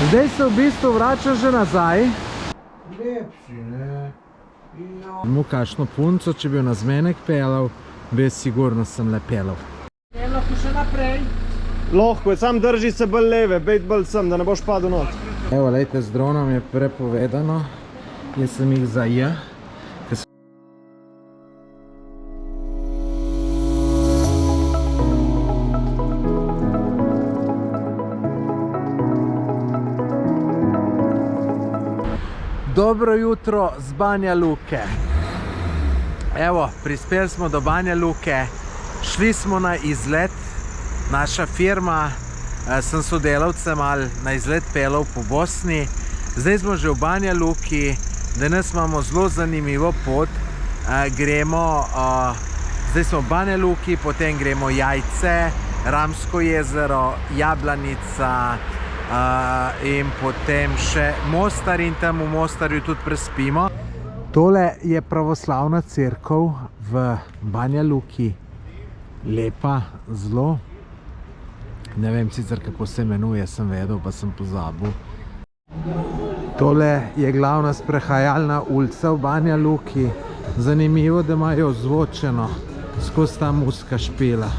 Zdaj se v bistvu vračam že nazaj. Lepši, ne? Mu kakšno punco, če bi jo na zmenek pelal, bi sigurno sem le pelal. Ne, lahko še naprej. Lahko, sam drži se bolj leve, bejt bolj sem, da ne boš padel not. Evo, lejte, z dronom je prepovedano. Jaz sem jih za J. Dobro jutro z Banja Luke. Evo, prispeli smo do Banja Luke. Šli smo na izlet. Naša firma, sem sodelavce malo na izlet pelal po Bosni. Zdaj smo že v Banja Luki. Danes imamo zelo zanimivo pot. Zdaj smo v Banja Luki, potem gremo Jajce, Ramsko jezero, Jablanica, in potem še Mostar in tam v Mostarju tudi prespimo. Tole je pravoslavna cerkev v Banja Luki. Lepa, zelo. Ne vem sicer kako se imenuje, sem vedel, pa sem pozabil. Tole je glavna sprehajalna ulica v Banja Luki. Zanimivo, da imajo ozvočeno skozi ta Muska špila.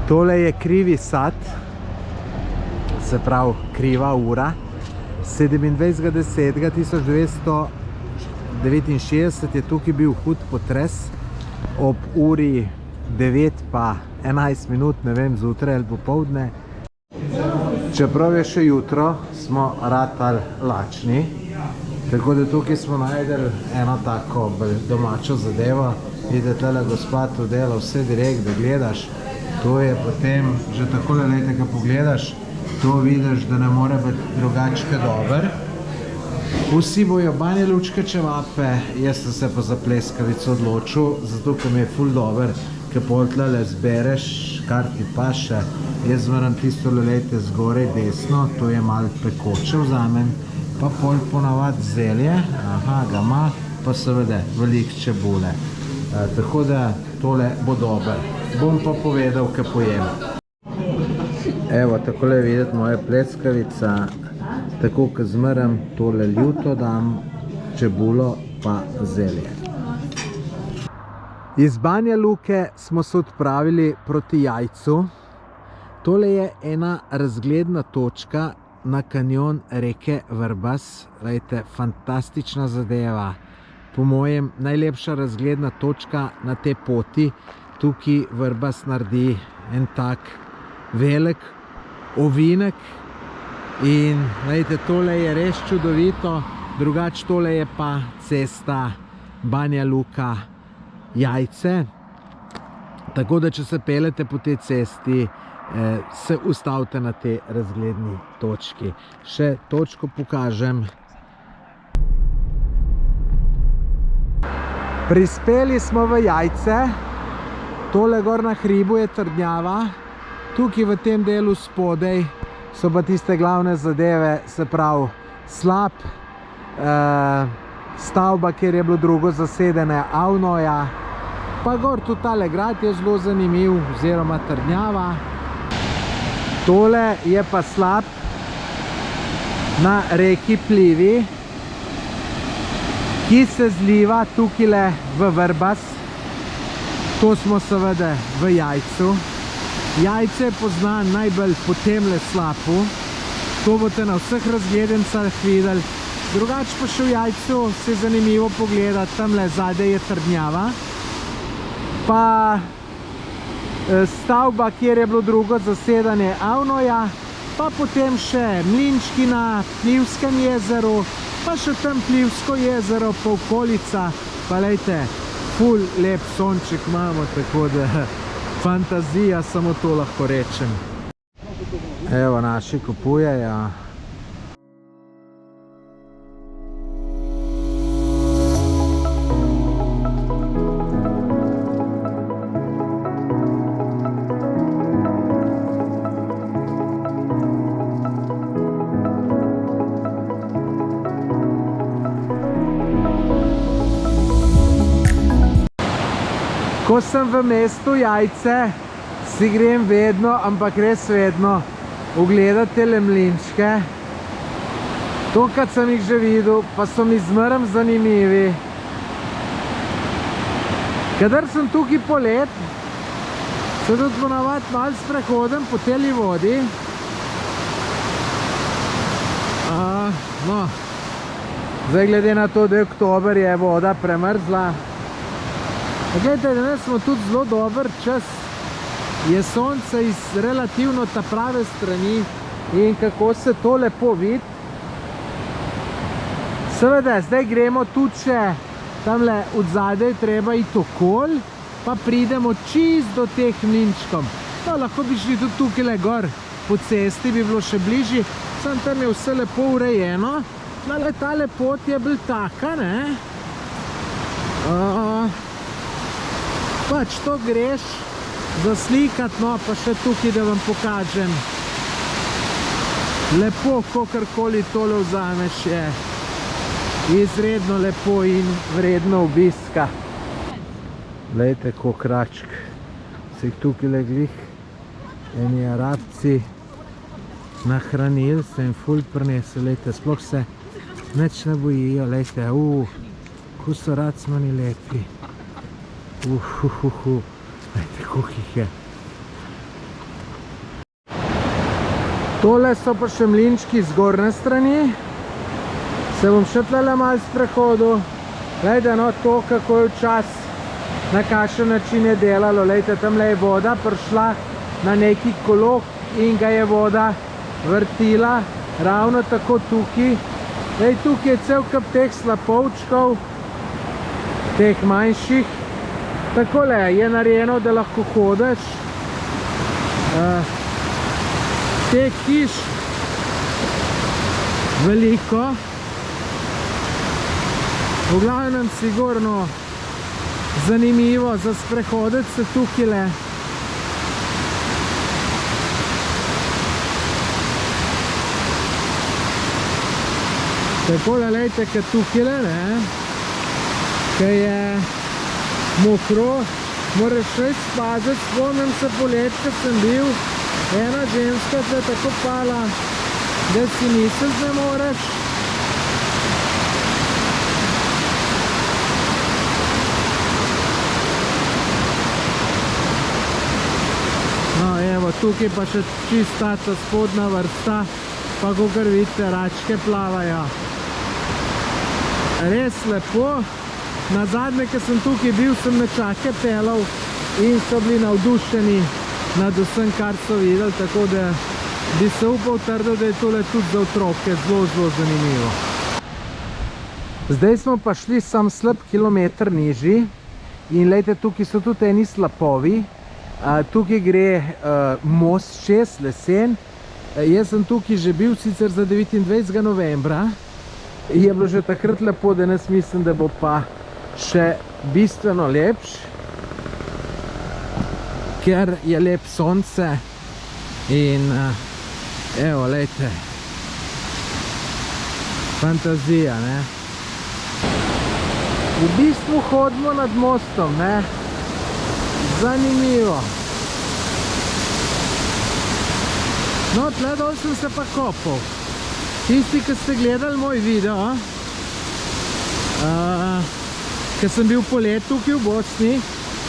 Tole je Krivi sad. Se pravi kriva ura. 27.10.1969 je tukaj bil hud potres. Ob uri 9 pa 11 minut, ne vem, zjutraj ali popoldne. Čeprav je še jutro, smo ratali lačni. Tako da tukaj smo najdeli eno tako domačo zadevo. Vidite, tale gospa tu dela vse direkt, da gledaš. To je potem, že takole lejte, ko pogledaš, to vidiš, da ne more biti drugačke dober. Vsi bojo banjalučke čevape, jaz sem se pa za pleskavico odločil, zato ker mi je ful dober, ker pol tlele zbereš, kar ti paše. Jaz zmeram tisto lejte zgoraj desno, to je malo pekoče vzamem, pa pol ponavad zelje, aha, ga ima, pa seveda veliko čebule. Tako da tole bo dober. Bom pa povedal, kaj pojem. Evo, takole videti moja pleskavica, tako ko zmeram, tole ljuto dam, čebulo pa zelje. Iz Banja Luke smo se odpravili proti Jajcu. Tole je ena razgledna točka na kanjon reke Vrbas. Lejte, fantastična zadeva. Po mojem najlepša razgledna točka na tej poti. Tukaj Vrbas naredi en tak velik ovinek in lejte, tole je res čudovito. Drugače tole je pa cesta Banja Luka Jajce. Tako da, če se pelete po tej cesti, se ustavite na tej razgledni točki. Še točko pokažem. Prispeli smo v Jajce. Tole gor na hribu je trdnjava. Tukaj v tem delu spodaj so pa tiste glavne zadeve, se pravi slap, stavba, kjer je bilo drugo zasedene Avnoja. Pa gor tudi tale grad je zelo zanimiv, oziroma trdnjava. Tole je pa slap na reki Plivi, ki se zliva tukajle v Vrbas. To smo seveda v Jajcu. Jajce je poznan najbolj po temle slapu. To boste na vseh razgledencah videli. Drugače pa še v Jajcu se je zanimivo pogledati. Tamle zadaj je trdnjava. Pa stavba, kjer je bilo drugo zasedanje Avnoja. Pa potem še mlinčki na Plivskem jezeru. Pa še tam Plivsko jezero, pa okolica. Pa lejte, ful lep sonček imamo, tako da fantazija, samo to lahko rečem. Evo, naši kupujejo. Ko sem v mestu Jajce, si grem vedno, ampak res vedno, ogledati tele mlinčke. Tokrat sem jih že videl, pa so mi zmeraj zanimivi. Kadar sem tukaj polet, se tudi ponavadi malo sprehodim po teli vodi. No, zdaj glede na to, da je oktober, je voda premrzla. Gledajte, danes smo tudi zelo dober čas. Je sonce iz relativno ta prave strani in kako se to lepo vidi. Seveda, zdaj gremo tudi še tamle od zadaj, treba iti okoli, pa pridemo čist do teh mlinčkov. No, lahko bi šli tudi tukaj gor po cesti, bi bilo še bližji. Sam tam je vse lepo urejeno. No, le tale pot je bil taka, ne? Pač to greš zaslikat, no, pa še tukaj, da vam pokažem. Lepo, kakorkoli tole vzameš, je izredno lepo in vredno obiska. Glejte, koliko račk. Se jih tukaj glih eni Arabci nahranili, se jim ful prinesel, glejte, sploh se nič ne bojijo, glejte, ko so racmani lepi. Glejte, koliko jih je. Tole so pa še mlinčki z gornje strani. Se bom še tlele malo sprehodil. Glejte, no, to, kako je včas, na kakšen način je delalo. Glejte, tamle je voda prišla na neki kolok in ga je voda vrtila. Ravno tako tukaj. Glej, tukaj je cel kup teh slapovčkov, teh manjših. Takole je narejeno, da lahko hodiš. Teh hiš veliko. V glavnem sigurno zanimivo za sprehoditi se tukajle. Takole, lejte, kad tukajle, ne, kaj je mokro, moraš še spaziti. Spomnim se polet, kad sem bil, ena ženska se je tako pala, da si misliti ne moreš. No, evo, tukaj pa še čista ta spodnja vrsta, pa kakor vidite, račke plavajo. Res lepo. Nazadnje, ko sem tukaj bil, sem nečake pelal in so bili navdušeni nad vsem, kar so videli, tako da bi se upal trditi, da je tole tudi za otroke zelo, zelo zanimivo. Zdaj smo pa šli sam slab kilometer nižji in lejte, tukaj so tudi eni slapovi. Tukaj gre most čez, lesen. Jaz sem tukaj že bil sicer za 29. novembra. Je bilo že takrat lepo, danes mislim, da bo pa še bistveno lepš, ker je lep sonce in evo, lejte, fantazija, ne. V bistvu hodimo nad mostom, ne. Zanimivo. No, tle dol sem se pa kopal. Tisti, ki ste gledali moj video, ki sem bil polet tukaj v Bosni,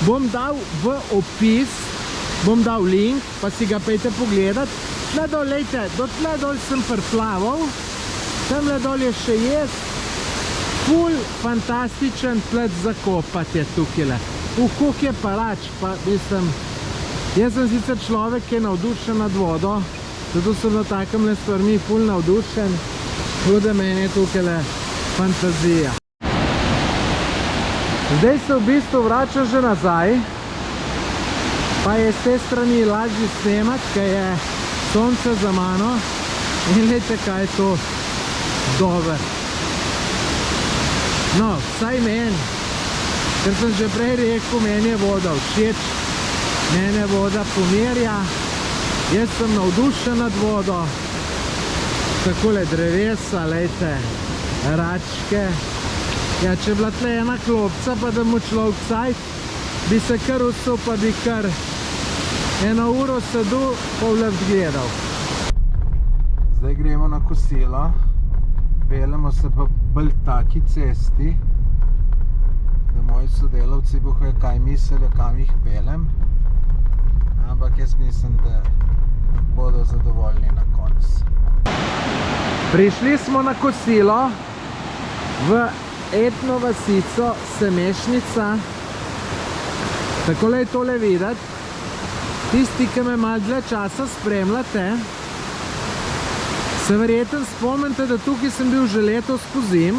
bom dal v opis, bom dal link, pa si ga pejte pogledat. Tle dol, lejte, do tle dol sem priplaval, tamle dol je še jaz, ful fantastičen plet za kopati je tukajle. Koliko je pa rač, pa mislim, jaz sem sicer človek, ki je navdušen nad vodo, zato sem na takemle stvarmi ful navdušen, tudi meni je tukajle fantazija. Zdaj se v bistvu vračam že nazaj, pa je s te strani lažje snemati, ker je sonce za mano in gledajte, kaj je to dober. No, vsaj meni, ker sem že prej rekel, meni je voda všeč, mene voda pomirja. Jaz sem navdušen nad vodo, takole drevesa, lejte, račke. Ja, če je bila tle ena klopca, pa da mu človek cajt, bi se kar usul, pa bi kar eno uro sedel, pa vlev gledal. Zdaj gremo na kosilo, peljemo se pa bolj taki cesti, da moji sodelavci bojo kaj mislijo, kam jih peljem, ampak jaz mislim, da bodo zadovoljni na koncu. Prišli smo na kosilo v etno vasico Semešnica. Takole je tole videti. Tisti, ki me malo dlje časa spremljate, se verjetno spomnite, da tukaj sem bil že letos pozim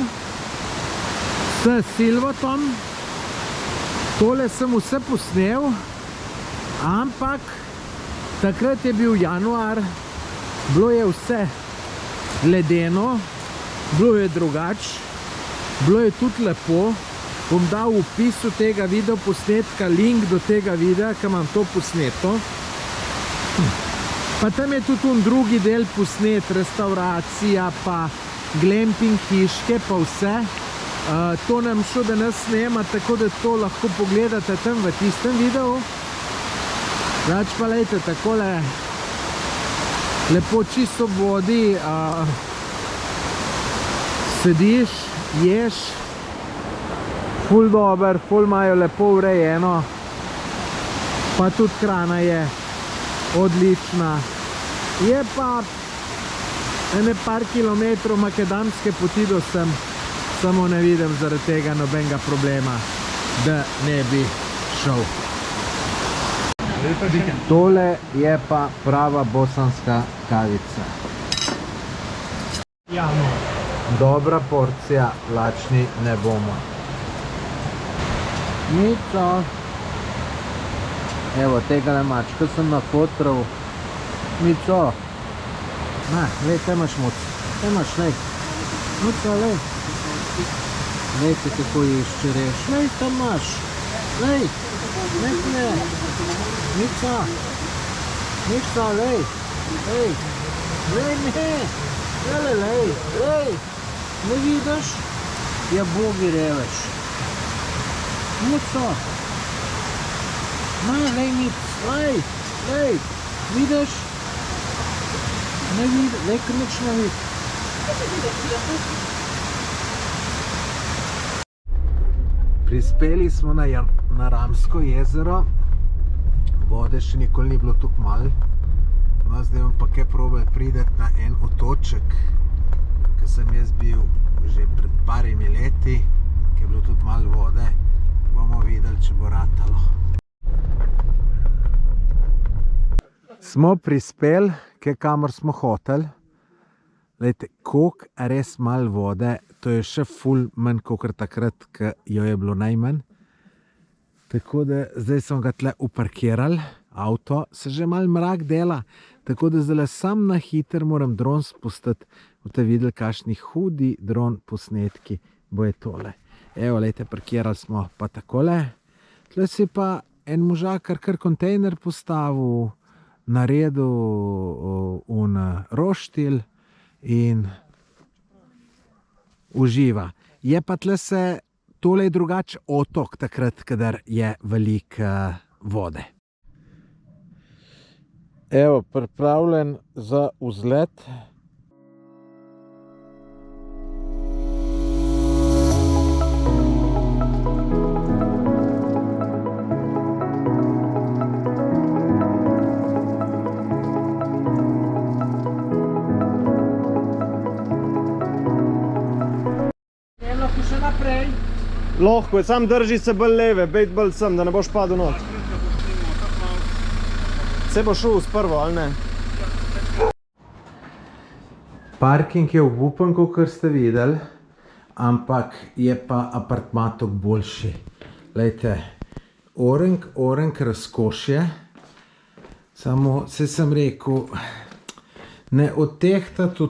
s Silvotom. Tole sem vse posnel, ampak takrat je bil januar, bilo je vse ledeno, bilo je drugače, bilo je tudi lepo. Bom dal v opisu tega video posnetka link do tega videa, ki imam to posneto. Pa tam je tudi drugi del posnet, restauracija, pa glamping hiške, pa vse. To nam šel danes snema, tako da to lahko pogledate tam v tistem videu. Zač pa lejte, takole lepo čisto vodi, sediš, ješ, ful dober, ful imajo lepo urejeno, pa tudi hrana je odlična. Je pa ene par kilometrov makadamske poti do sem, samo ne vidim zaradi tega nobenega problema, da ne bi šel. Tole je pa prava bosanska kavica. Dobra porcija, lačni ne bomo. Mico. Evo, tega mačka sem nafotral. Mico. Na, lej, te imaš muc. Te imaš, lej. Mico, lej. Lej, te kako iščereš. Lej, tam imaš. Lej. Nekne. Mica. Mica, lej. Lej. Lej, ne. Lej, lej. Lej. Ne vidiš? Ja, bogi reveš. Mico. Ma, lej, Mic. Lej. Lej. Vidiš? Ne vidiš. Lej, kar nič ne vidiš. Prispeli smo na Ramsko jezero. Vode še nikoli ni bilo tako malo. No, zdaj bom pa kaj probal priti na en otoček, ki sem jaz bil že pred parimi leti, ki je bilo tudi malo vode. Bomo videli, če bo ratalo. Smo prispeli, kamor smo hoteli. Glejte, koliko res malo vode, to je še ful manj kakor takrat, ko jo je bilo najmanj. Tako da zdaj smo ga tle uparkirali, avto se že malo mrak dela, tako da zdaj sam na hiter moram dron spustiti, boste videli, kakšni hudi dron posnetki bo je tole. Evo, lejte, parkirali smo pa takole. Tle si pa en možakar kar kontejner postavil, naredil roštilj in uživa. Je pa tle se tole je drugač otok takrat, kadar je veliko vode. Evo, pripravljen za vzlet. Lahko, sam drži se bolj leve, bejt bolj sem, da ne boš padel not. Se bo šel sprvo, ali ne? Parking je obupen, kakor ste videli, ampak je pa apartma toliko boljši. Lejte, orenk razkošje, samo se sem rekel, ne odtehtati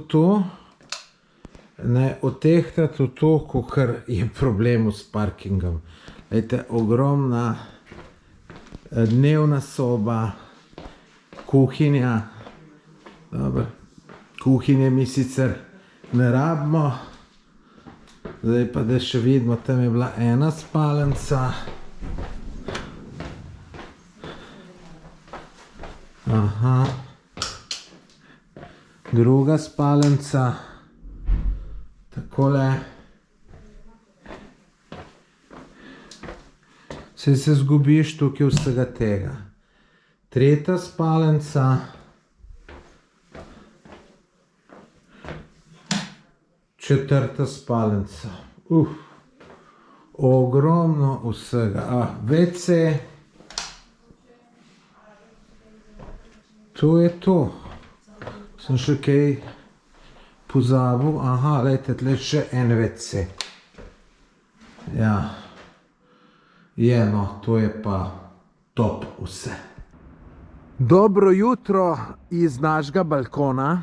to, kakor je problem s parkingom. Lejte, ogromna dnevna soba, kuhinja, dobro, kuhinje mi sicer ne rabimo, zdaj pa da še vidimo, tam je bila ena spalnica. Aha. Druga spalnica. Takole. Se zgubiš tukaj vsega tega. Tretja spalnica. Četrta spalnica. Ogromno vsega. WC. To je to. Sem še kaj pozabil. Aha, lejte, tle še en WC. Ja. No, to je pa top vse. Dobro jutro iz našega balkona.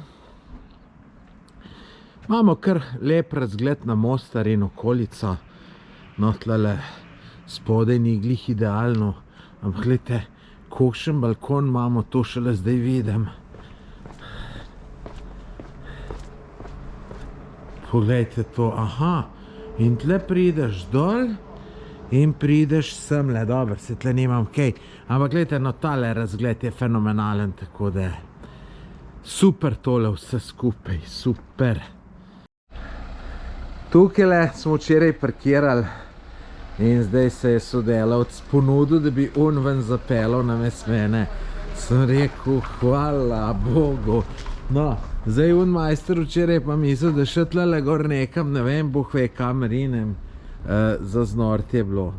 Imamo kar lep razgled na Mostar in okolico. No, tlele spodaj ni glih idealno. Ampak gledajte, kakšen balkon imamo, to šele zdaj vidim. Poglejte to, aha. In tle prideš dol in prideš semle. Dobro, se tle nimam kaj. Ampak gledajte, no tale razgled je fenomenalen, tako da super tole vse skupaj, super. Tukajle smo včeraj parkirali in zdaj se je sodelavc ponudil, da bi on ven zapeljal namesto mene. Sem rekel, hvala Bogu. No, zdaj on majster včeraj pa mislil, da še tlele gor nekam, ne vem, boh ve kam rinem, za znort je bilo.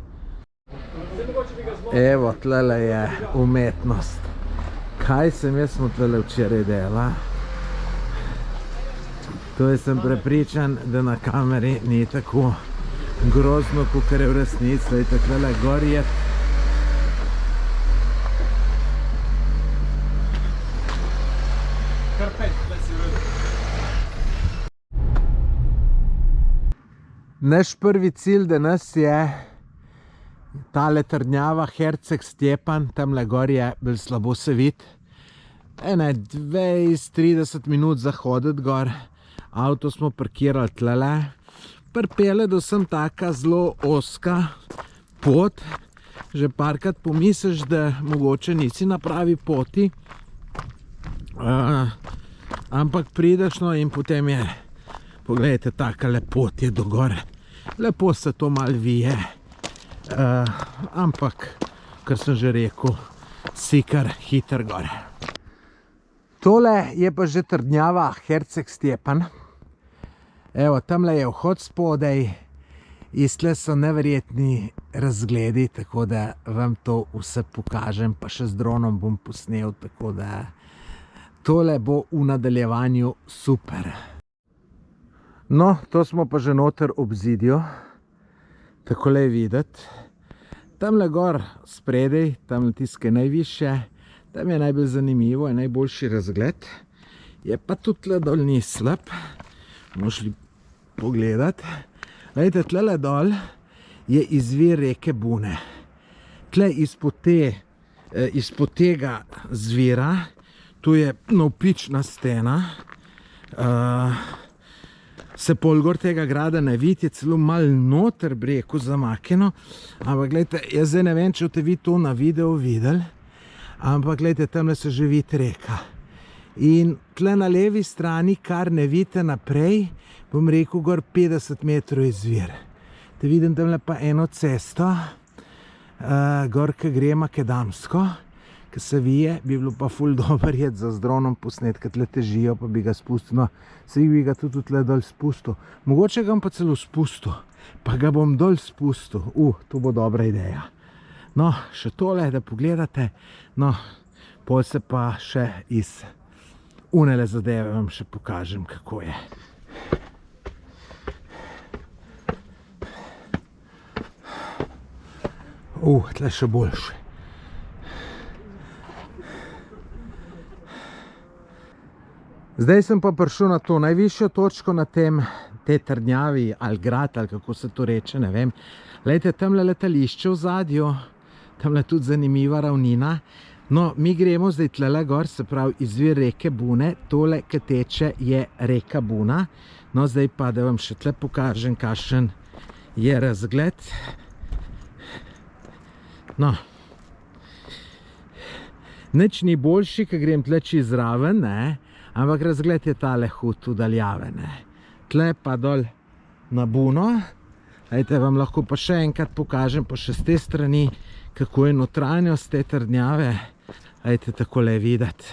Evo, tlele je umetnost. Kaj sem jaz smo tlele včeraj dela? To je sem prepričan, da na kameri ni tako grozno, kakor je v resnici. Zdaj tlele gor je. Naš prvi cilj danes je tale trdnjava Herceg Stjepan, tamle gor je bolj slabo se vidi. Ene 20-30 minut zahoditi gor. Avto smo parkirali tlele. Pripelje do sem taka zelo oska pot. Že parkrat pomisliš, da mogoče nisi na pravi poti. Ampak prideš, no, in potem je, pogledajte, taka lepot je do gore. Lepo se to malo vije. Ampak, kar sem že rekel, si kar hiter gore. Tole je pa že trdnjava Herceg Stjepan. Evo, tamle je vhod spodaj. Istle so neverjetni razgledi, tako da vam to vse pokažem, pa še z dronom bom posnel, tako da tole bo v nadaljevanju super. No, to smo pa že noter ob zidju. Takole je videti. Tamle gor spredaj, tamle tiske najviše, tam je najbolj zanimivo, je najboljši razgled. Je pa tudi tle dol ni slab. Bomo šli pogledati. Glejte, tlele dol je izvir reke Bune. Tle izpod tega zvira, tu je navpična stena. Se pol gor tega grada ne vidi, je celo malo noter bi rekel zamaknjeno. Ampak gledajte, jaz zdaj ne vem, če boste vi to na videu videli. Ampak gledajte, tamle se že vidi reka. In tle na levi strani, kar ne vidite naprej, bom rekel gor 50 metrov izvir. Te vidim tamle pa eno cesto, gor, ki gre Makedamsko, ki se vije, bi bilo pa ful dober jet za z dronom posnet, ki tle težijo, pa bi ga spustil. No, se bi ga tudi tle dol spustil. Mogoče ga bom pa celo spustil, pa ga bom dol spustil. To bo dobra ideja. No, še tole, da pogledate. No, pol se pa še iz unele zadeve vam še pokažem, kako je. Tle še boljše. Zdaj sem pa prišel na to najvišjo točko na tej trdnjavi, ali grad, ali kako se to reče, ne vem. Glejte, tamle letališče v zadju, tamle tudi zanimiva ravnina. No, mi gremo zdaj tlele gor, se pravi izvir reke Bune, tole, ki teče, je reka Buna. No, zdaj pa, da vam še tle pokažem, kakšen je razgled. No, nič ni boljši, ko grem tle čez zraven, ne, Ampak razgled je tale hud udaljave, ne. Tle pa dol na Buno. Ejte, vam lahko pa še enkrat pokažem pa še z te strani, kako je notranjost te trdnjave. Ejte, takole videti.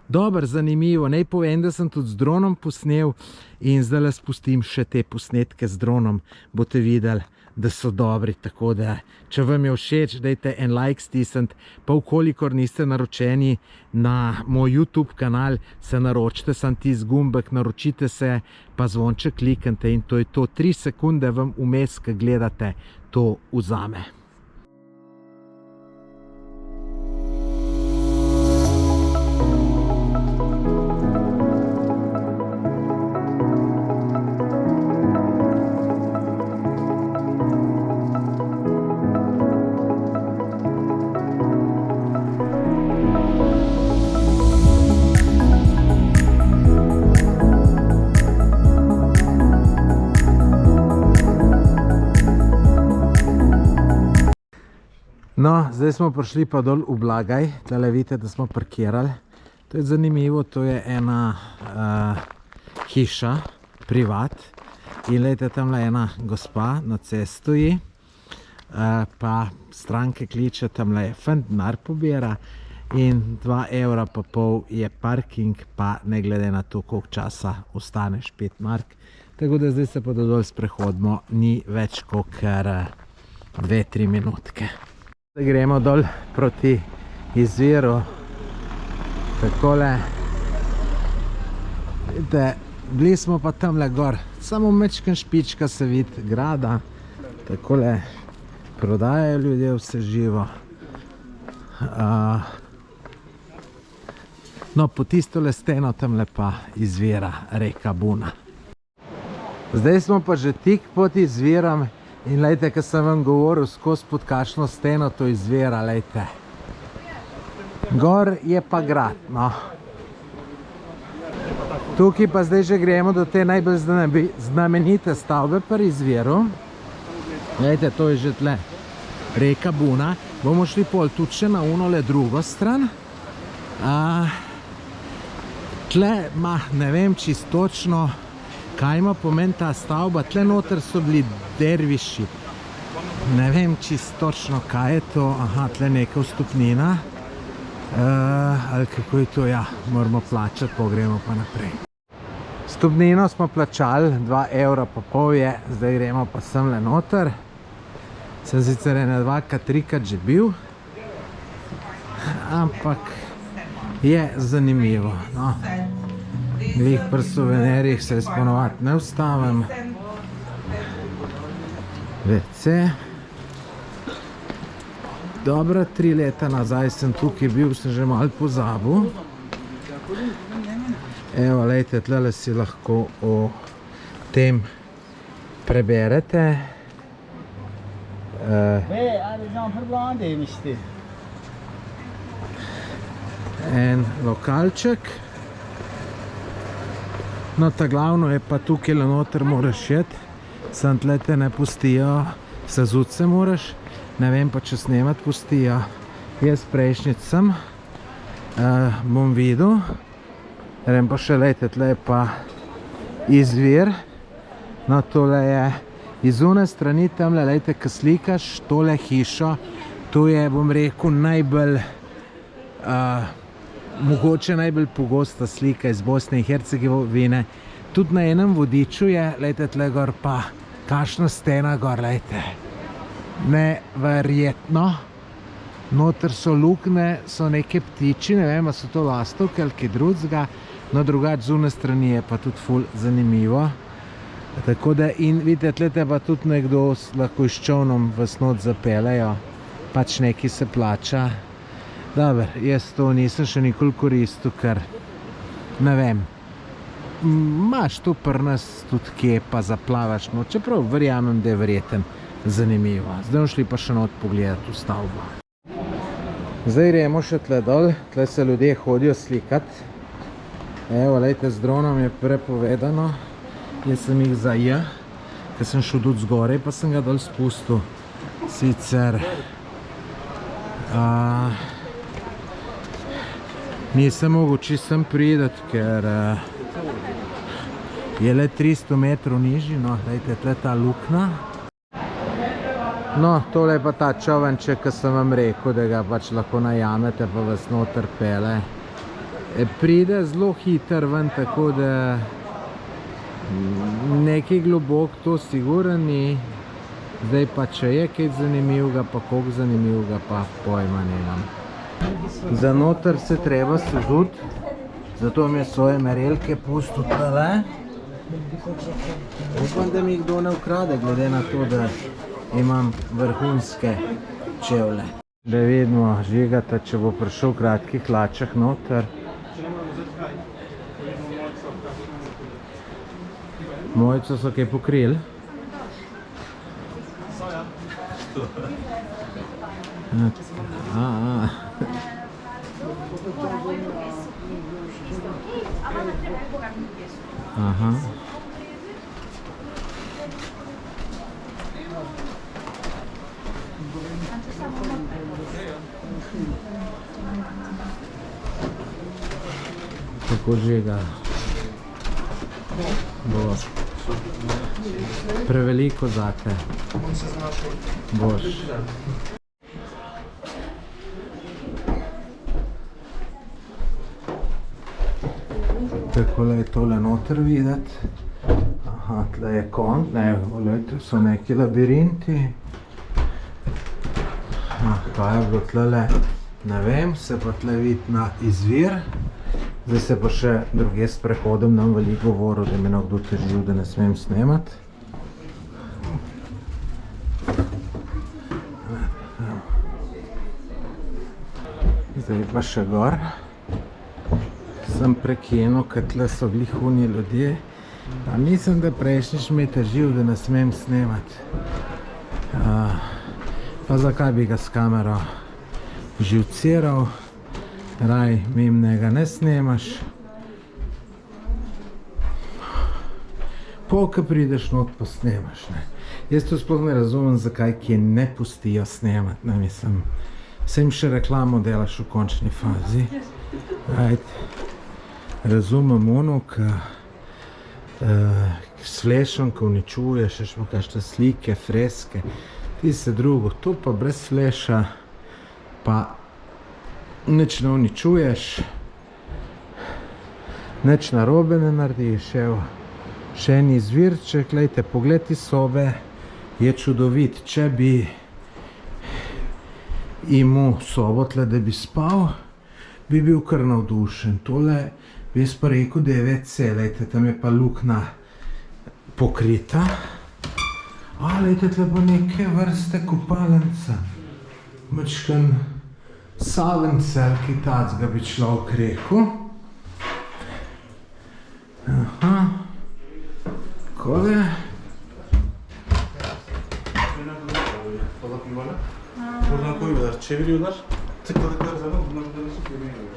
Dobro, zanimivo. Naj povem, da sem tudi z dronom posnel in zdaj spustim še te posnetke z dronom. Boste videli, da so dobri, tako da, če vam je všeč, dajte en like stisniti, pa vkolikor niste naročeni na moj YouTube kanal, se naročite, sam tisti gumbek, naročite se, pa zvonček kliknite in to je to. 3 sekunde vam vmes, ko gledate, to vzame. No, zdaj smo prišli pa dol v Blagaj. Tale vidite, da smo parkirali. To je zanimivo, to je ena hiša, privat. In gledajte, tamle ena gospa na cesti stoji, pa stranke kliče, tamle je fant, denar pobira in 2,5 evra je parking, pa ne glede na to, koliko časa ostaneš, 5 mark. Tako da zdaj se pa dol sprehodimo, ni več kakor 2-3 minutke. Zdaj gremo dol proti izviru, takole, vidite, bili smo pa tamle gor, samo mečken špička se vidi grada, takole prodajajo ljudje vse živo. No, po tistole steno tamle pa izvira reka Buna. Zdaj smo pa že tik pod izvirom. In lejte, ko sem vam govoril, skozi pod kakšno steno to izvira, lejte. Gor je pa grad, no. Tukaj pa zdaj že gremo do te najbolj znamenite stavbe pri izviru. Lejte, to je že tle reka Buna. Bomo šli pol tudi še na unole drugo stran. Tle ma, ne vem čistočno, kaj ima pomen ta stavba. Tle noter so bili derviši. Ne vem čistočno, kaj je to. Aha, tle neka vstopnina. Ali kako je to? Ja, moramo plačati, pa gremo pa naprej. Vstopnino smo plačali, 2,5 evra je, zdaj gremo pa semle noter. Sem sicer 2-3krat že bil, ampak je zanimivo, no. Glih pri suvenirjih se jaz ponovadi ne ustavim. WC. Dobra, 3 leta nazaj sem tukaj bil, sem že malo pozabil. Evo, lejte, tlele si lahko o tem preberete. En lokalček. No, ta glavno je pa tukaj noter moraš jeti, sem tle te ne pustijo, sezuti se moraš, ne vem pa, če snemat pustijo. Jaz prejšnjič sem, bom videl, grem pa še, lejte, tle je pa izvir. No, tole je iz une strani tamle, lejte, ko slikaš tole hišo, to je, bom rekel, najbolj mogoče najbolj pogosta slika iz Bosne in Hercegovine. Tudi na enem vodiču je, lejte, tle gor pa kakšna stena gor, lejte. Neverjetno. Noter so lukne, so neke ptiči, ne vem, a so to lastovke ali kaj drugega. No, drugače z une strani je pa tudi ful zanimivo. Tako da, in vidite, tle te pa tudi nekdo lahko s čovnom vas not zapeljejo. Pač neki se plača. Dobar, jaz to nisem še nikoli koristil, ker ne vem, imaš tu pri nas tudi kje pa zaplavaš, no, čeprav verjamem, da je verjeten zanimivo. Zdaj bomo šli pa še not pogledati v stavbo. Zdaj gremo še tle dol, tle se ljudje hodijo slikati. Evo, lejte, z dronom je prepovedano, jaz sem jih za J, ker sem šel tudi zgoraj, pa sem ga dol spustil. Sicer Nisem mogel čistem prideti, ker je le 300 metrov nižji, no, dajte, tle ta lukna. No, tole je pa ta čovnček, ki sem vam rekel, da ga pač lahko najamete, pa vas noter pele. Pride zelo hiter ven, tako da nekaj globok to sigurno ni. Zdaj pa, če je kaj zanimivega, pa koliko zanimivega, pa pojma nemam. Za noter se treba sezuti, zato mi je svoje merelke pustil tale. Upam, da mi jih kdo ne ukrade, glede na to, da imam vrhunske čevlje. Da vidimo Žigata, če bo prišel v kratkih hlačah noter. Mojco so kaj pokrili. Aha. Tako Žiga. Bo preveliko zate. Boš. Takole je tole noter videti. Aha, tle je konj, ne, volejte, so neki labirinti. Kaj je bilo tlele, ne vem, se pa tle vidi na izvir. Zdaj se pa še druge s prehodom nam veliko govoril, da me nekdo težil, da ne smem snemati. Zdaj pa še gor. Sem prekinil, ker tle so glihuni ljudje. Pa mislim, da prejšnjič me je težil, da ne smem snemati. Pa zakaj bi ga s kamero živciral? Raj, mimnega ne snemaš. Ko prideš not, pa snemaš, ne. Jaz to sploh ne razumem, zakaj kje ne pustijo snemati, ne, mislim. Sem še reklamo delaš v končni fazi. Razumem ono, s flešom, ko uničuješ, še pa kakšne slike, freske, tiste drugo. To pa brez fleša, pa nič ne uničuješ, nič narobe ne narediš. Evo, še en izvirček, glejte, pogled iz sobe je čudovit. Če bi imel sobo tle, da bi spal, bi bil kar navdušen. Tole bi jaz pa rekel, da je WC, glejte, tam je pa lukna pokrita. Glejte, tle pa neke vrste kopalnica. Mačkan Savencel, ki tacga bi človek rekel. Aha. Kole. Buradan koyuyorlar, çeviriyorlar. Tıkladıkları zaman bunların da nasıl görünüyor.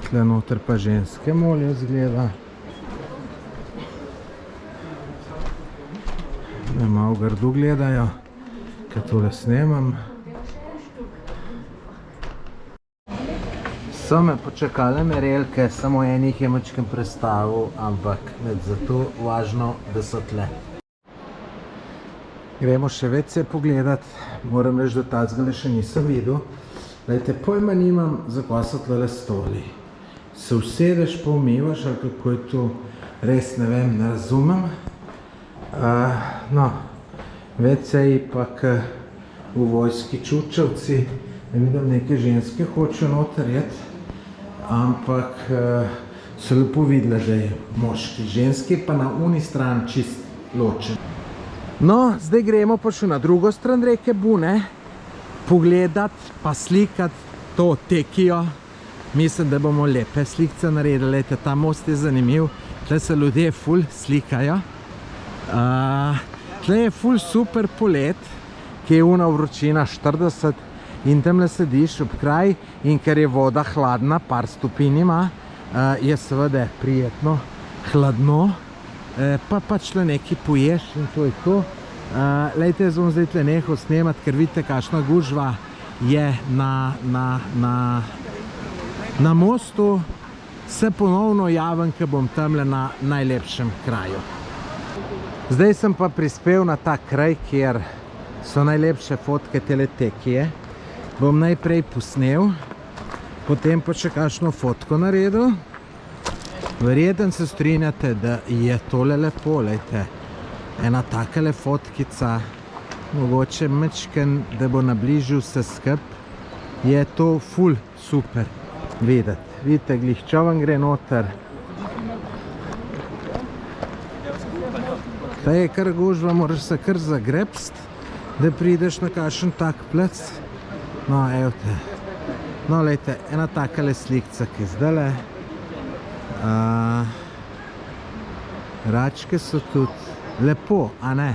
Tle noter pa ženske molijo zgleda. Me malo grdo gledajo, ker tole snemam. So me počakale merelke, samo enih je mačkem prestavil, ampak zato važno, da so tle. Gremo še WC pogledat, moram reči, da tacgale še nisem videl. Glejte, pojma nimam, zakaj so tlele stoli. Se usedeš, pa umivaš, ali kako je to, res ne vem, ne razumem. No, WC-ji pa v vojski čučavci, ne vidim, neke ženske hočejo noter jeti, ampak so lepo videli, da je moški. Ženski pa na uni stran čist ločen. No, zdaj gremo pa še na drugo stran reke Bune, pogledat pa slikat to Tekijo. Mislim, da bomo lepe slikce naredili. Lejte, ta most je zanimiv, tle se ljudje ful slikajo. Tle je ful super polet, ki je una vročina 40 in tamle sediš ob kraj in ker je voda hladna, par stopinj ima, je seveda prijetno, hladno. Pa pač tle nekaj poješ in to je to. Lejte, jaz bom zdaj tle nehal snemati, ker vidite, kakšna gužva je na mostu, se ponovno javim, ker bom tamle na najlepšem kraju. Zdaj sem pa prispel na ta kraj, kjer so najlepše fotke Teletekije. Bom najprej posnel, potem pa še kakšno fotko naredil. Verjetno se strinjate, da je tole lepo, lejte. Ena takale fotkica, mogoče mečken, da bo nabližil vse skup. Je to ful super videti. Vidite, glih čo vam gre noter. Ta je kar gužva, moraš se kar zagrebst, da prideš na kakšen tak plec. No, evo te. No, lejte, ena takale slikca, ki zdajle. Račke so tudi lepo, a ne?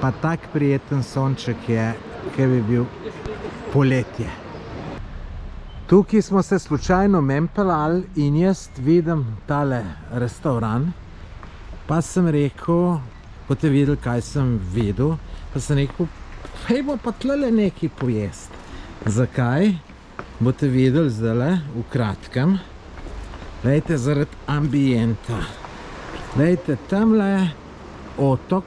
Pa tak prijeten sonček je, ki bi bil poletje. Tukaj smo se slučajno mempelali in jaz vidim tale restaurant. Pa sem rekel, boste videli, kaj sem videl, pa sem rekel, pejmo pa tlele nekaj pojesti. Zakaj? Boste videli zdajle, v kratkem. Lejte, zaradi ambienta. Lejte, tamle otok,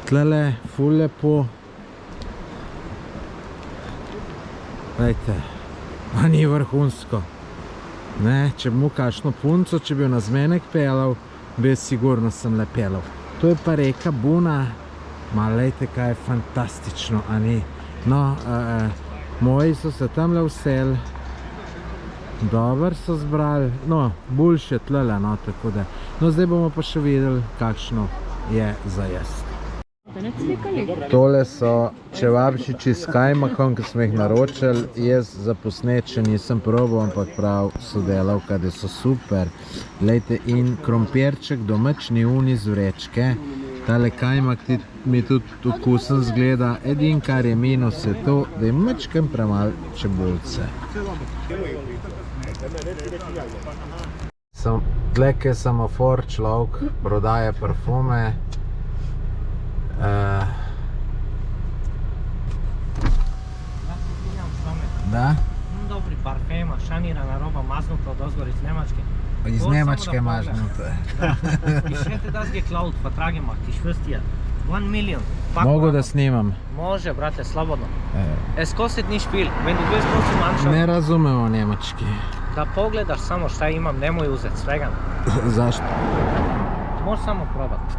tlele ful lepo. Lejte, a ni vrhunsko. Ne, če bi mu kakšno punco, če bi jo na zmenek pelal, bi sigurno sem le pelal. To je pa reka Buna, ma lejte, kaj je fantastično, a ni. No, moji so se tamle vseli, dober so zbrali, no, boljše tlele, no, tako da. No, zdaj bomo pa še videli, kakšno je za jesti. Tole so čevapčiči s kajmakom, ki smo jih naročili. Jaz za posnet še nisem probal, ampak prav sodelavka, da so super. Lejte, in krompirček domačni uni z vrečke. Tale kajmak mi tudi okusen zgleda. Edin, kar je minus, je to, da je mačkem premalo čebulce. Tleke je semafor, človek prodaja parfume. Da? Dobri parfema, šanirana roba, maznuta od ozgor iz Njemačke. Iz Njemačke maznuta. Ich hätte das geklaut, Vertrag gemacht, ich schwör's dir. 1 million. Mogu da snimam. Može, brate, slobodno. Es kostet nicht viel, wenn du willst trotzdem anschauen. Ne razumemo njemački. Da pogledaš samo šta imam, nemoj uzeti svega. Zašto? Možeš samo probati.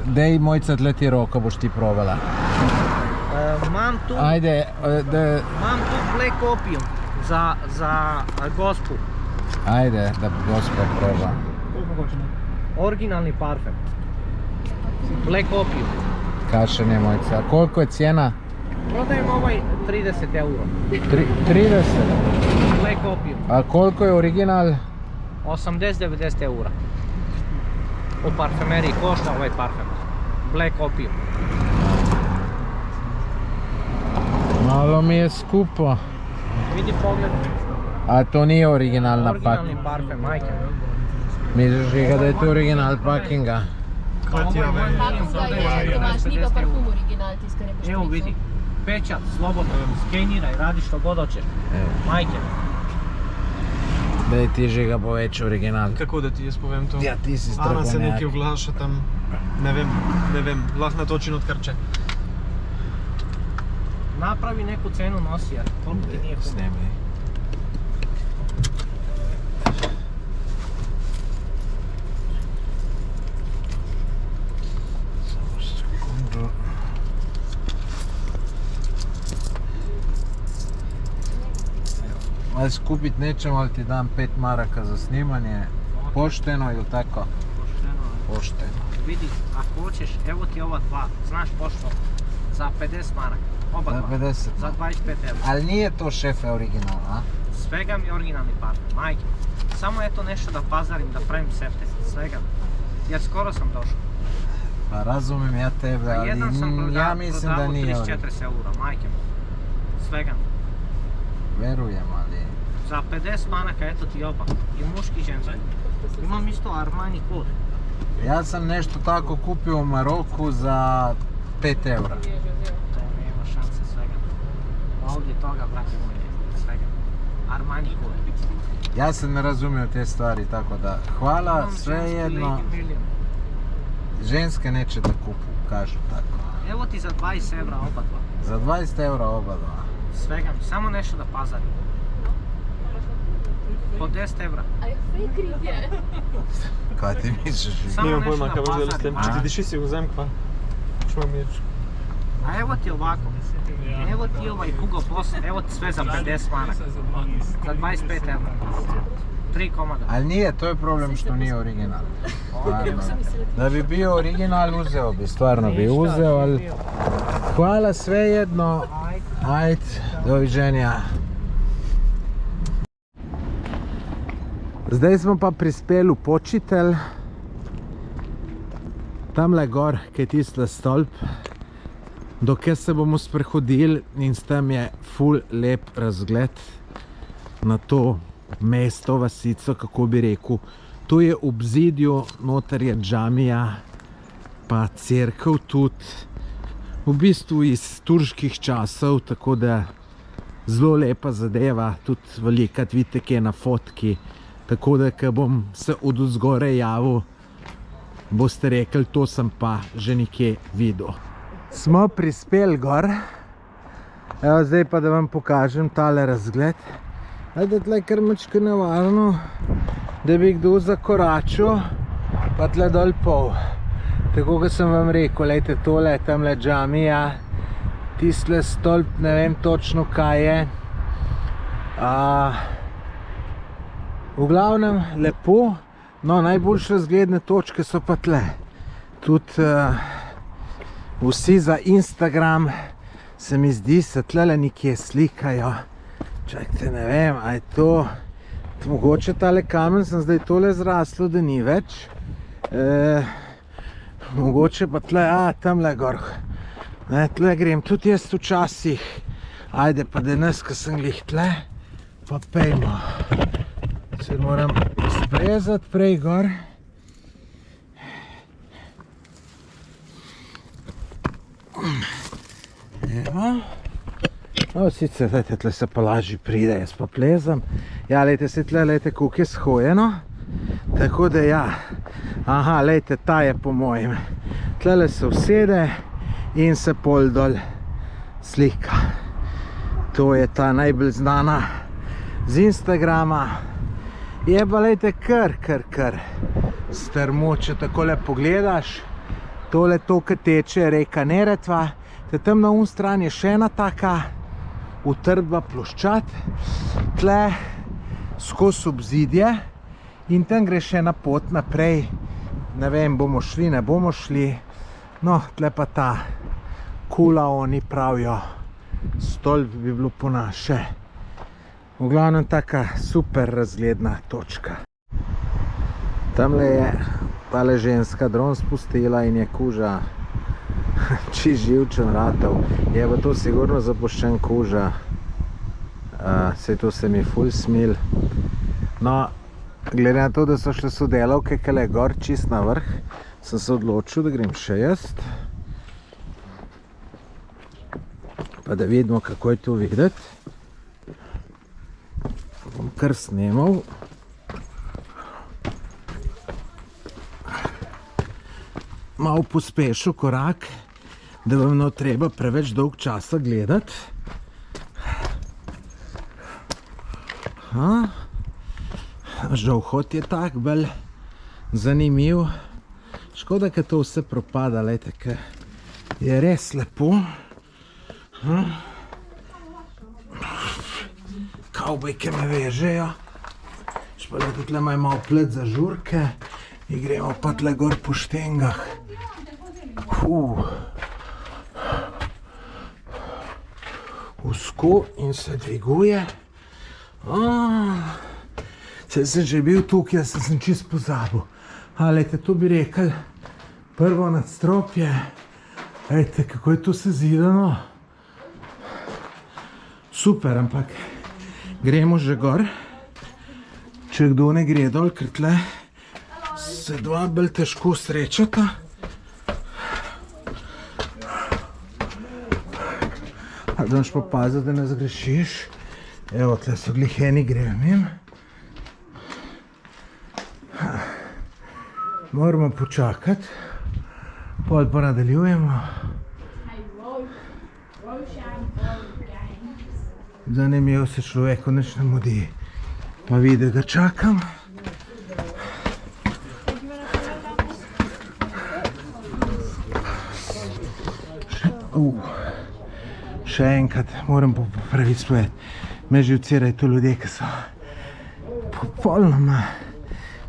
Dej mojca tle ti roko, boš ti probala. Imam tu Black Opium za gospu. Ajde, da gospa proba. Originalni parfem. Black Opium. Kašen je mojca. A koliko je cijena? Prodajem ovaj 30 euro. 30? Black Opium. A koliko je original? 80-90 eura. U parfumeriji košta ovaj parfem. Black Opium. Malo mi je skupo. Vidi pogled. A to nije originalna pak? Originalni parfem, majke. Misliš Žiga da je to original pakinga? Evo vidi. Pečat, slobodno, skeniraj, radi što god hoćeš. Majke. Daj ti Žiga poveč original. Kako da ti jaz povem to? Ja, ti si Ana se strokovnjak. nekaj vglaša tam, ne vem, lahko natočen od krče. Napravi neku cenu nosi, jer koliko ti nije puno. Snemi. Samo sekundu. Aj skupit nećemo, ali ti dam 5 maraka za snimanje. Pošteno ili tako? Pošteno. Vidi, ako hoćeš, evo ti ova dva, znaš pošto, za 50 maraka. Oba Za dva. 50. Za 25 euro. Ali nije to šefe original, a? Svega mi originalni parfem, majke. Samo eto nešto da pazarim, da pravim sefte, svega. Jer skoro sam došao. Pa razumijem ja tebe, Za ali jedan sam ja mislim da nije original. 34 eura, majke. Svega. Verujem, ali... Za 50 maraka, eto ti oba. I muški i ženski. Imam isto Armani kod. Ja sam nešto tako kupio u Maroku za 5 evra. To nema šanse svega. Ovdje toga, brate moje, svega. Armani kule. Ja se ne razumiju te stvari, tako da hvala, svejedno. Ženske neće da kupu, kažu tako. Evo ti za 20 evra oba dva. Za 20 evra oba dva. Svega mi, samo nešto da pazarim. Po 10 evra. Kaj ti misliš? Samo Nimam nešto pojma da kaj boš delal s tem. pazarim. Če ti diši si vzem kva. Šma mirč. A evo ti ovako. Evo ti ovaj Hugo Boss, evo ti sve za 50 maraka. Za 25 evra. 3 komada. Ali nije, to je problem što nije original. Stvarno. Da bi bio original uzeo bi, stvarno bi uzeo, ali hvala svejedno. Ajde, doviđenja. Zdaj smo pa prispeli v Počitelj. Tamle gor, kaj je tista stolp, dokaj se bomo sprehodili in s tem je ful lep razgled na to mesto, vasico, kako bi rekel. Tu je ob zidju, noter je džamija, pa cerkev tudi, v bistvu iz turških časov, tako da zelo lepa zadeva, tudi velikrat vidite, kje je na fotki, tako da, ko bom se od vzgore javil, boste rekli, to sem pa že nekje videl. Smo prispeli gor, evo zdaj pa da vam pokažem tale razgled. Ajde, tle kar mačka nevarno, da bi kdo zakoračil, pa tle dol pol. Tako kot sem vam rekel, lejte tole, tamle džamija, tistle stolp, ne vem točno kaj je. V glavnem lepo, no najboljše razgledne točke so pa tle. Tudi vsi za Instagram se mi zdi, se tlele nekje slikajo. Čakajte, ne vem, a je to mogoče tale kamen, sem zdaj tole zraslo, da ni več. Mogoče pa tle, tamle gor. Ne, tle grem, tudi jaz včasih. Ajde, pa danes, ko sem glih tle, pa pejmo. Se moram sprezati prej gor. Evo. No, sicer, lejte, tle se pa lažje pride, jaz pa plezam. Ja, lejte, se tle, lejte, koliko je shojeno. Tako da ja. Aha, lejte, ta je po mojem. Tlele se usede in se pol dol slika. To je ta najbolj znana z Instagrama. Je pa, lejte, kar strmo, če takole pogledaš. Tole to, ki teče, reka Neretva. Te tam na strani je še ena taka utrdba ploščad. Tle skozi obzidje in tam gre še ena pot naprej. Ne vem, bomo šli, ne bomo šli. No, tle pa ta kula, oni pravijo, stolp bi bilo po naše. V glavnem taka super razgledna točka. Tamle je tale ženska dron spustila in je kuža čist živčen ratel. Je pa to sigurno zapuščen kuža. Saj to se mi ful smil. No, glede na to, da so šle sodelavke kele gor čist na vrh, sem se odločil, da grem še jaz. Pa da vidimo, kako je to videti. Bom kar snemal. Malo pospešil korak, da vam ne treba preveč dolg časa gledati. Žal hod je tak bolj zanimiv. Škoda, ker to vse propada, lejte, ker je res lepo. Kavbojke me vežejo. Špale, tukaj imamo malo plet za žurke in gremo pa tle gor po štengah. Usko in se dviguje. Saj sem že bil tukaj, jaz sem čist pozabil. Lejte, to bi rekel, prvo nadstropje. Lejte, kako je to sezidano. Super, ampak gremo že gor. Če kdo ne gre dol, ker tle se dva bolj težko srečata. zdaj moraš pa paziti, da ne zgrešiš. Evo, tle so gliheni grejo mim. Moramo počakati, pol pa nadaljujemo. Zanimivo se človeku nič ne mudi, pa vidi, da ga čakam. Še enkrat moram popraviti svoje. Me živcirajo to ljudje, ki so popolnoma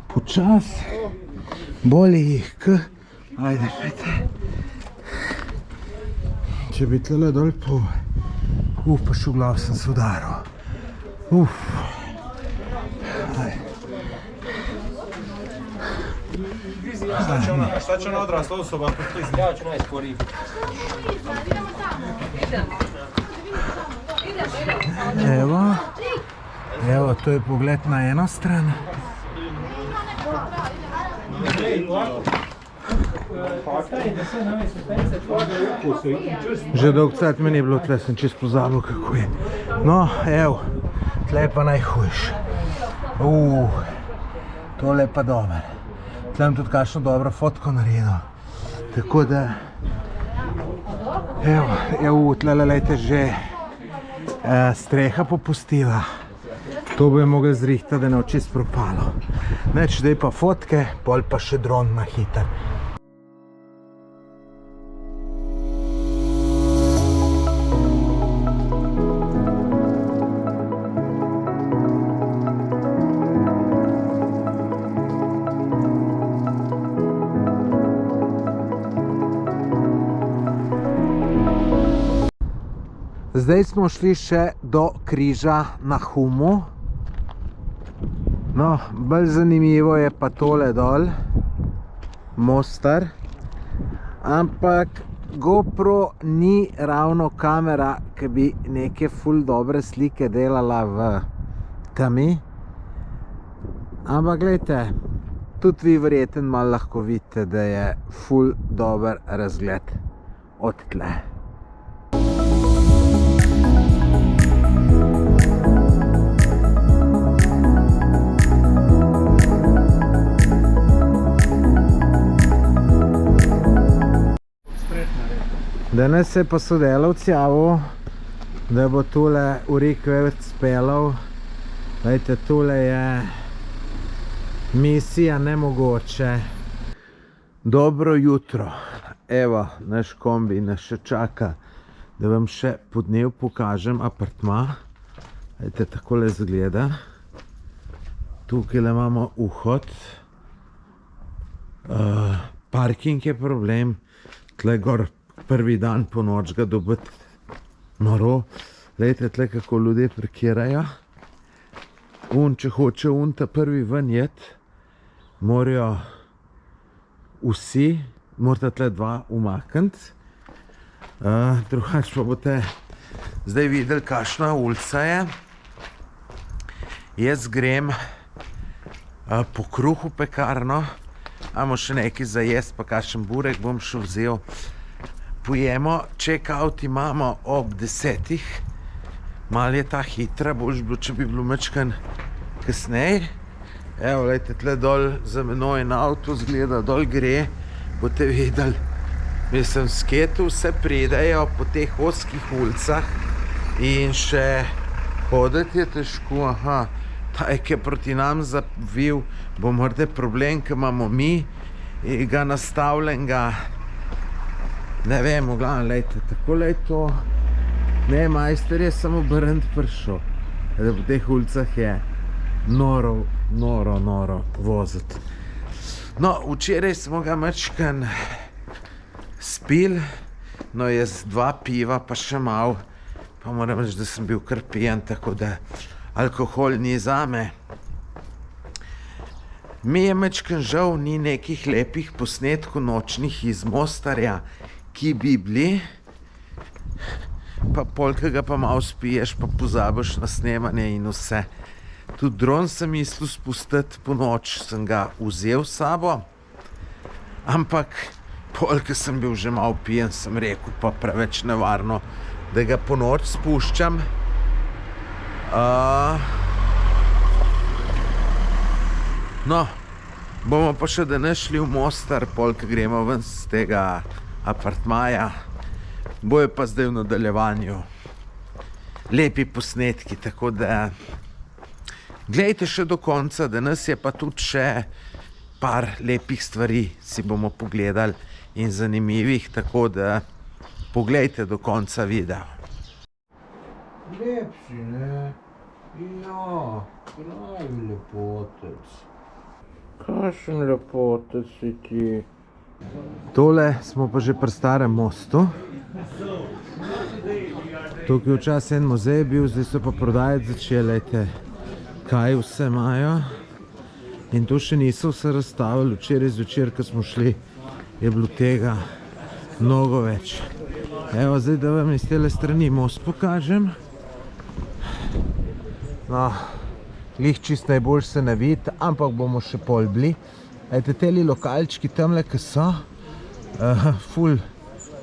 počas, boli jih k. Ajde, pejte. Če bi tlele dol po... pa še v glav sem se udaril. Šta će ona odrasla osoba potpisati? Ja ću najskoriji. Evo, to je pogled na eno stran. Že dolg cajt mi ni bilo tle, sem čisto pozabil, kako je. No, evo, tle je pa najhujš. Tole je pa dober. Tle imam tudi kakšno dobro fotko naredil. Tako da, evo, tle lejte že streha popustila. To bi mogli zrihtati, da ne bo čisto propalo. Neč, daj pa fotke, pol pa še dron na hiter. Zdaj smo šli še do križa na Humu. No, bolj zanimivo je pa tole dol, Mostar. Ampak GoPro ni ravno kamera, ki bi neke ful dobre slike delala v temi. Ampak gledajte, tudi vi verjetno malo lahko vidite, da je ful dober razgled od tle. Danes se je pa sodelavc javil, da bo tule v Reykjavik speljal. Glejte, tule je misija nemogoče. Dobro jutro. Evo, naš kombi nas še čaka, da vam še po dnevu pokažem apartma. Glejte, takole izgleda. Tukaj imamo vhod. Parking je problem. Tle gor prvi dan po noč ga dobiti noro. Glejte, tle kako ljudje parkirajo. Če hoče ta prvi ven jet, morajo vsi, morate tle dva umakniti. Drugače pa boste zdaj videli, kakšna ulica je. Jaz grem po kruh v pekarno, imamo še nekaj za jesti, pa kakšen burek bom še vzel. Pojemo, check-out imamo ob 10. Malo je ta hitra, boljš bilo, če bi bilo mečkan kasneje. Evo, gledajte, tle dol za menoj na avto zgleda, dol gre, boste videli. Mislim, sketu vse pridejo po teh oskih ulicah in še hoditi je težko. Aha, ta je proti nam zavil, bo morda problem, ki imamo mi in ga nastavljenega. Ne vem, v glavnem, lejte, takole je to. Ne, majster je samo obrniti prišel. Da po teh ulicah je noro voziti. No, včeraj smo ga mečkan spil, no jaz 2 piva pa še mal, pa moram reči, da sem bil kar pijan, tako da alkohol ni zame. Mi je mečkan žal, ni nekih lepih posnetkov nočnih iz Mostarja, ki bi bili, pa polk ga pa malo spiješ, pa pozabiš na snemanje in vse. Tudi dron sem mislil spustiti po noč, sem ga vzel s sabo, ampak polk sem bil že malo pijen, sem rekel, pa preveč nevarno da ga po noč spuščam. No, bomo pa še danes šli v Mostar, pol, ko gremo ven z tega apartmaja. Bojo pa zdaj v nadaljevanju lepi posnetki, tako da glejte še do konca, danes je pa tudi še par lepih stvari si bomo pogledali in zanimivih, tako da poglejte do konca videa. Lep si, ne? Ja, pravi lepotec. Kakšen lepotec si ti. Tole smo pa že pri starem mostu. Tukaj včasih en muzej bil, zdaj so pa prodajati začeli, kaj vse imajo. In to še niso vse razstavili, včeraj zvečer, ko smo šli, je bilo tega mnogo več. Evo, zdaj da vam iz tele strani most pokažem. No, glih čist najbolj se ne vidi, ampak bomo še pol bili. Ejte, teli lokalčki tamle, ki so, ful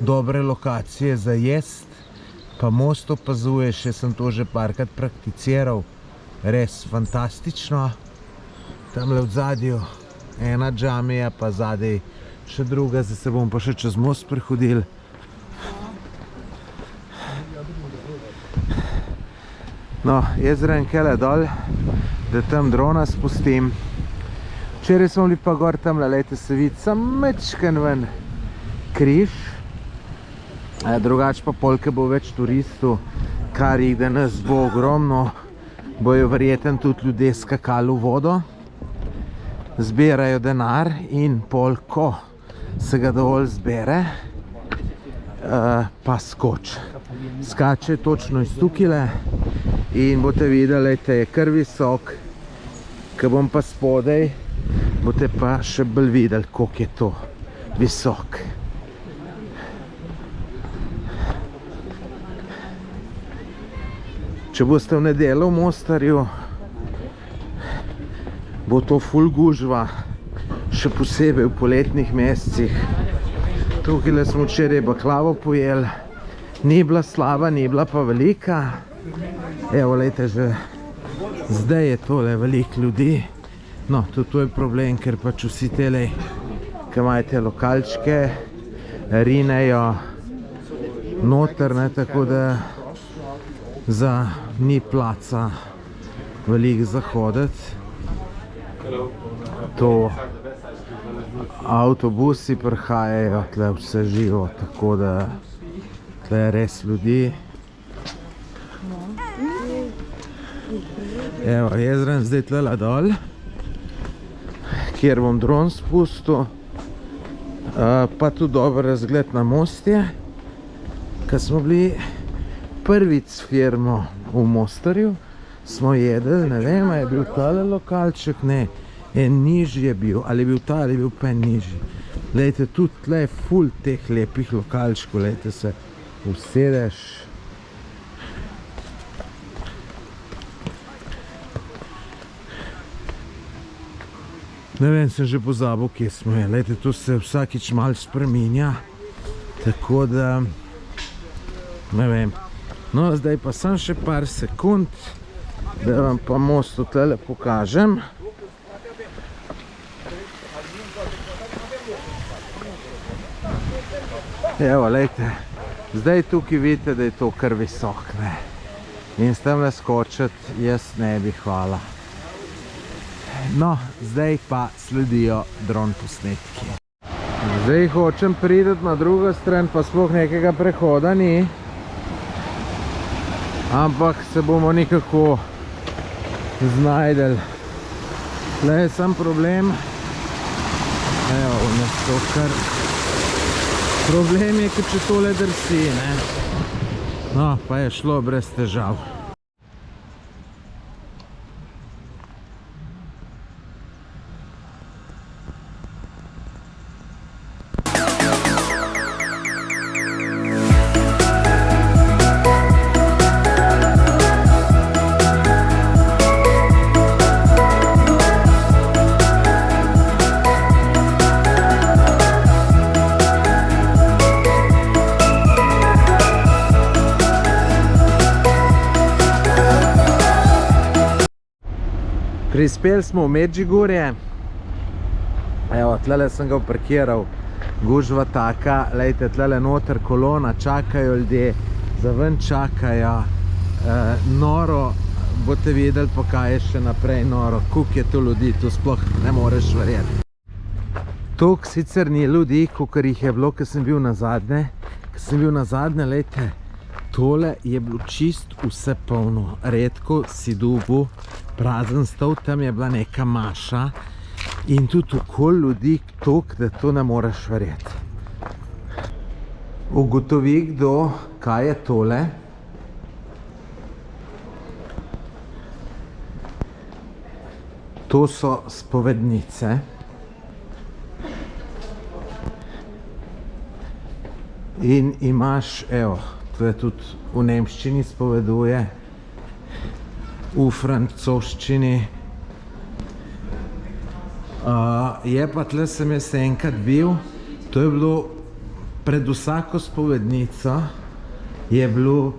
dobre lokacije za jest, pa most opazuješ, jaz sem to že parkrat prakticiral, res fantastično. Tamle v zadju ena džamija, pa zadej še druga, zdaj se bomo pa še čez most prehodili. No, jaz grem kele dol, da tam drona spustim. Včeraj smo bili pa gor tamle, lejte se vidi, sam mečken ven križ. Drugače pa polke bo več turistov, kar jih danes bo ogromno, bojo verjeten tudi ljudje skakali v vodo. Zbirajo denar in polko se ga dovolj zbere, pa skoč. Skače točno iz tukile in boste videli, je kar visok, ko bom pa spodaj, boste pa še bolj videli, koliko je to visok. Če boste v nedeljo v Mostarju, bo to ful gužva, še posebej v poletnih mesecih. Tukaj smo včeraj baklavo pojeli, ni bila slaba, ni bila pa velika. Evo, lejte, že zdaj je tole veliko ljudi. No, tudi to je problem, ker pač vsi tele, ki imajo te lokalčke, rinejo noter, ne, tako da ni placa veliko zahoditi. To avtobusi prihajajo, tle vse živo, tako da tle je res ljudi. Evo, jaz grem zdaj tle dol, kjer bom dron spustil, pa tudi dober razgled na mostje, ko smo bili prvič s firmo v Mostarju, smo jedli, ne vem, je bil tale lokalček, ne, en nižji je bil, ali je bil ta, ali je bil pa en nižji. Lejte, tudi tle je ful teh lepih lokalčkov, lejte se, usedeš. Ne vem, sem že pozabil, kje smo je. Lejte, to se vsakič malo spreminja, tako da, ne vem. No, zdaj pa sem še par sekund, da vam pa most tule pokažem. Evo, lejte, zdaj tukaj vidite, da je to kar visok, ne. In s temle skočiti jaz ne bi, hvala. No, zdaj pa sledijo dron posnetki. Zdaj hočem priti na drugo stran, pa sploh nekega prehoda ni. Ampak se bomo nekako znajdeli. Tle je sam problem. Evo, nas to kar... Problem je, ker če tole drsi, ne. No, pa je šlo brez težav. Prispeli smo v Medžigorje. Evo, tlele sem ga parkiral. Gužva taka, lejte, tlele noter kolona, čakajo ljudje, za ven čakajo. Noro, boste videli, pa kaj je še naprej noro. Koliko je tu ljudi, tu sploh ne moreš verjeti. Toliko sicer ni ljudi, kolikor jih je bilo, ko sem bil nazadnje. Ko sem bil nazadnje, lejte, tole je bilo čist vse polno. Redko si dobil prazen stol, tam je bila neka maša. In tudi okoli ljudi toliko, da to ne moreš verjeti. Ugotovi kdo, kaj je tole. To so spovednice. In imaš, evo, to je tudi v nemščini spoveduje, v francoščini. Je pa tle sem jaz enkrat bil, to je bilo pred vsako spovednico, je bilo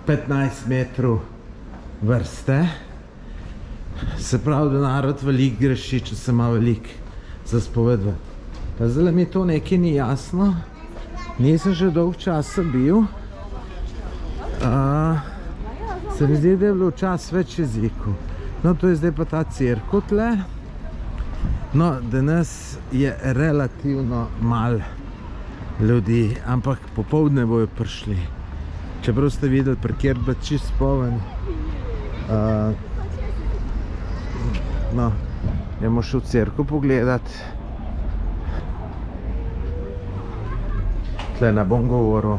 15 metrov vrste. Se pravi, da narod veliko greši, če se ima veliko za spovedovati. Pa zdaj mi to nekaj ni jasno. Nisem že dolg časa bil. Se mi zdi, da je bilo včasih več jezikov. No, to je zdaj pa ta cerkev tle. No, danes je relativno malo ljudi, ampak popoldne bojo prišli. Čeprav ste videli, parkir bo čist poln. No, idemo še v cerkev pogledati. Tle ne bom govoril.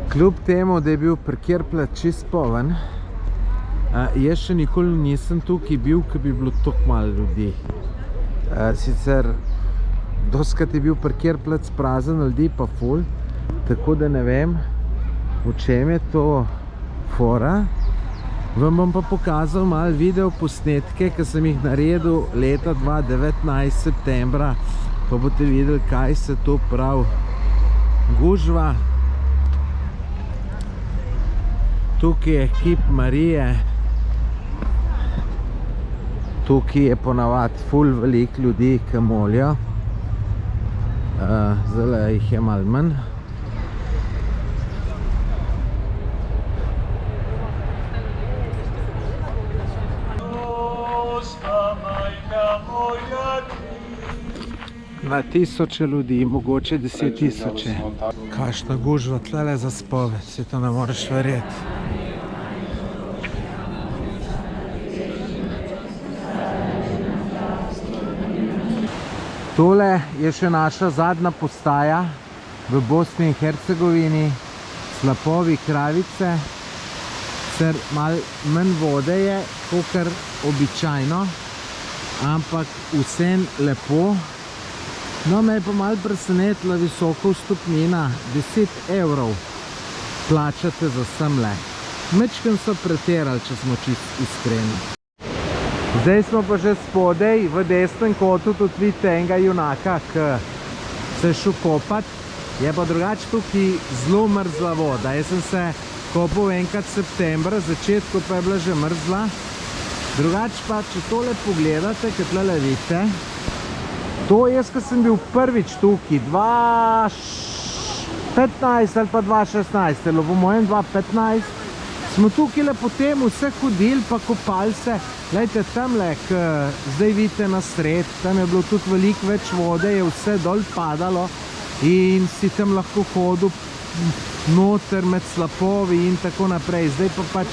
Kljub temu, da je bil parkirplac čist poln, jaz še nikoli nisem tukaj bil, ko bi bilo toliko malo ljudi. Sicer doskrat je bil parkirplac prazen, ljudi pa ful, tako da ne vem, v čem je to fora. Vam bom pa pokazal malo video posnetke, ki sem jih naredil leta 2019 septembra, pa boste videli, kaj se to pravi. Gužva. Tukaj je kip Marije. Tukaj je ponavadi ful veliko ljudi, ki molijo. Zdaj jih je malo manj. Na tisoče ljudi, mogoče 10 tisoče. Kakšna gužva tlele za spoved, si to ne moreš verjeti. Tole je še naša zadnja postaja v Bosni in Hercegovini, slapovi Kravice. Sicer malo manj vode je, kakor običajno, ampak vseeno lepo. No, me je pa malo presenetila visoka vstopnina, 10 evrov plačate za semle. Mečken so pretirali, če smo čisto iskreni. Zdaj smo pa že spodaj, v desnem kotu tudi vidite enega junaka, ki se je šel kopat. Je pa drugače tukaj zelo mrzla voda. Jaz sem se kopal enkrat septembra, začetku pa je bila že mrzla. Drugače pa, če tole pogledate, kot tlele vidite, to jaz, ko sem bil prvič tukaj, 2015 ali pa 2016, ali po mojem 2015, smo tukaj potem vse hodili pa kopali se. Glejte, tamle, ki zdaj vidite na sred, tam je bilo tudi veliko več vode, je vse dol padalo in si tam lahko hodil noter med slapovi in tako naprej. Zdaj pa pač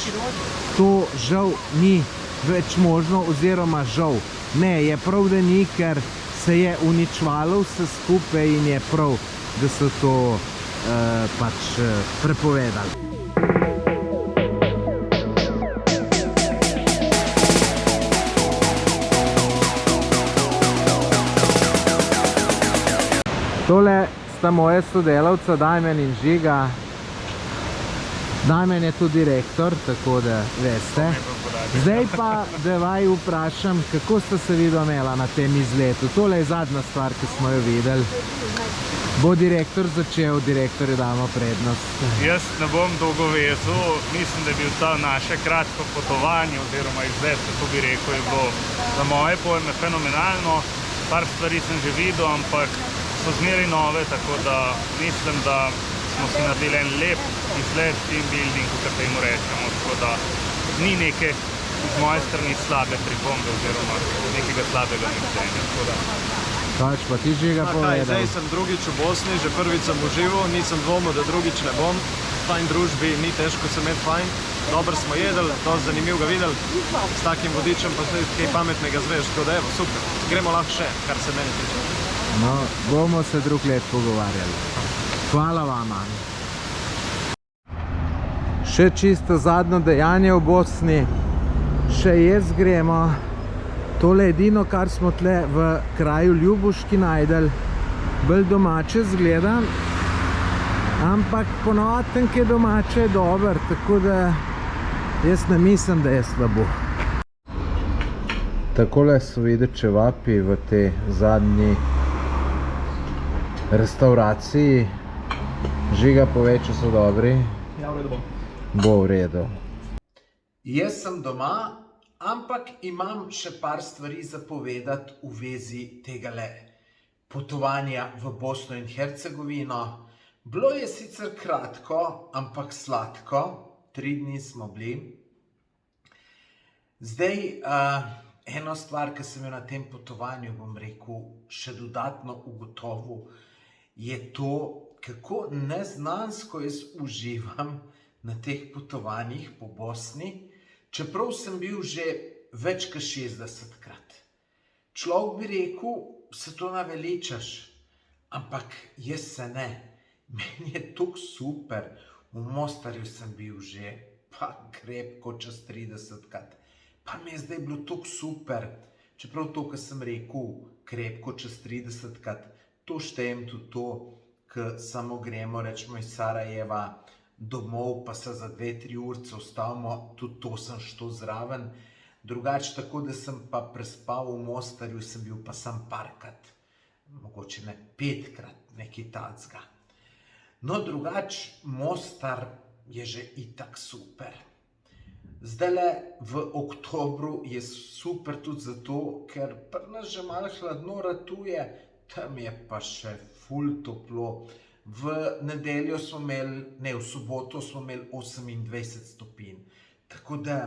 to žal ni več možno, oziroma žal. Ne, je prav, da ni, ker se je uničvalo vse skupaj in je prav, da so to pač prepovedali. Tole sta moje sodelavca, Damjan in Žiga. Damjan je tu direktor, tako da veste. Zdaj pa, da vaj vprašam, kako sta se vidva imela na tem izletu. Tole je zadnja stvar, ki smo jo videli. Bo direktor začel, direktorju damo prednost. Jaz ne bom dolgo vezal, mislim, da je bil ta naše kratko potovanje oziroma izlet, kako bi rekel, je bilo za moje pojme fenomenalno. Par stvari sem že videl, ampak so zmeraj nove, tako da mislim, da smo si naredili en lep izlet, team building, kot temu rečemo, tako da ni neke z moje strani slabe pripombe oziroma nekega slabega mišljenja. Pač pa ti že ga povedal. Zdaj sem drugič v Bosni, že prvič sem užival, nisem dvomil, da drugič ne bom. V fajn družbi, ni težko se imeti fajn. Dobro smo jedli, dosti zanimiv ga videli. S takim vodičem pa zdaj kaj pametnega zveš, tako da evo, super. Gremo lahko še, kar se meni tiče. No, bomo se drug let pogovarjali. Hvala vama. Še čisto zadnjo dejanje v Bosni. Še jaz gremo. Tole je edino, kar smo tle v kraju Ljubuški najdel. Bolj domače zgleda, ampak ponovaten, ki je domače, je dober, tako da jaz ne mislim, da je slabo. Takole so videti čevapi v tej zadnji restauraciji. Žiga pove, če so dobri. Ja, v redu bom. Bo v redu. Jaz sem doma, ampak imam še par stvari za povedati v vezi tegale potovanja v Bosno in Hercegovino. Bilo je sicer kratko, ampak sladko. 3 dni smo bili. Zdaj, eno stvar, ki sem jo na tem potovanju, bom rekel, še dodatno ugotovil, je to, kako neznansko jaz uživam na teh potovanjih po Bosni, čeprav sem bil že več kot 60-krat. Človek bi rekel, se to naveličaš, ampak jaz se ne. Meni je tako super. V Mostarju sem bil že pa krepko čez 30-krat. Pa mi je zdaj bilo tako super. Čeprav to, kar sem rekel, krepko čez 30-krat, to štejem tudi to, ko samo gremo, rečemo iz Sarajeva domov, pa se za 2-3 urce ustavimo, tudi to sem šel zraven. Drugače tako, da sem pa prespal v Mostarju, sem bil pa sam parkrat, mogoče ne 5-krat, nekaj tacga. No, drugače, Mostar je že itak super. Zdajle v oktobru je super tudi zato, ker pri nas že malo hladno ratuje, tam je pa še ful toplo. V nedeljo smo imeli, ne, v soboto smo imeli 28 stopinj, tako da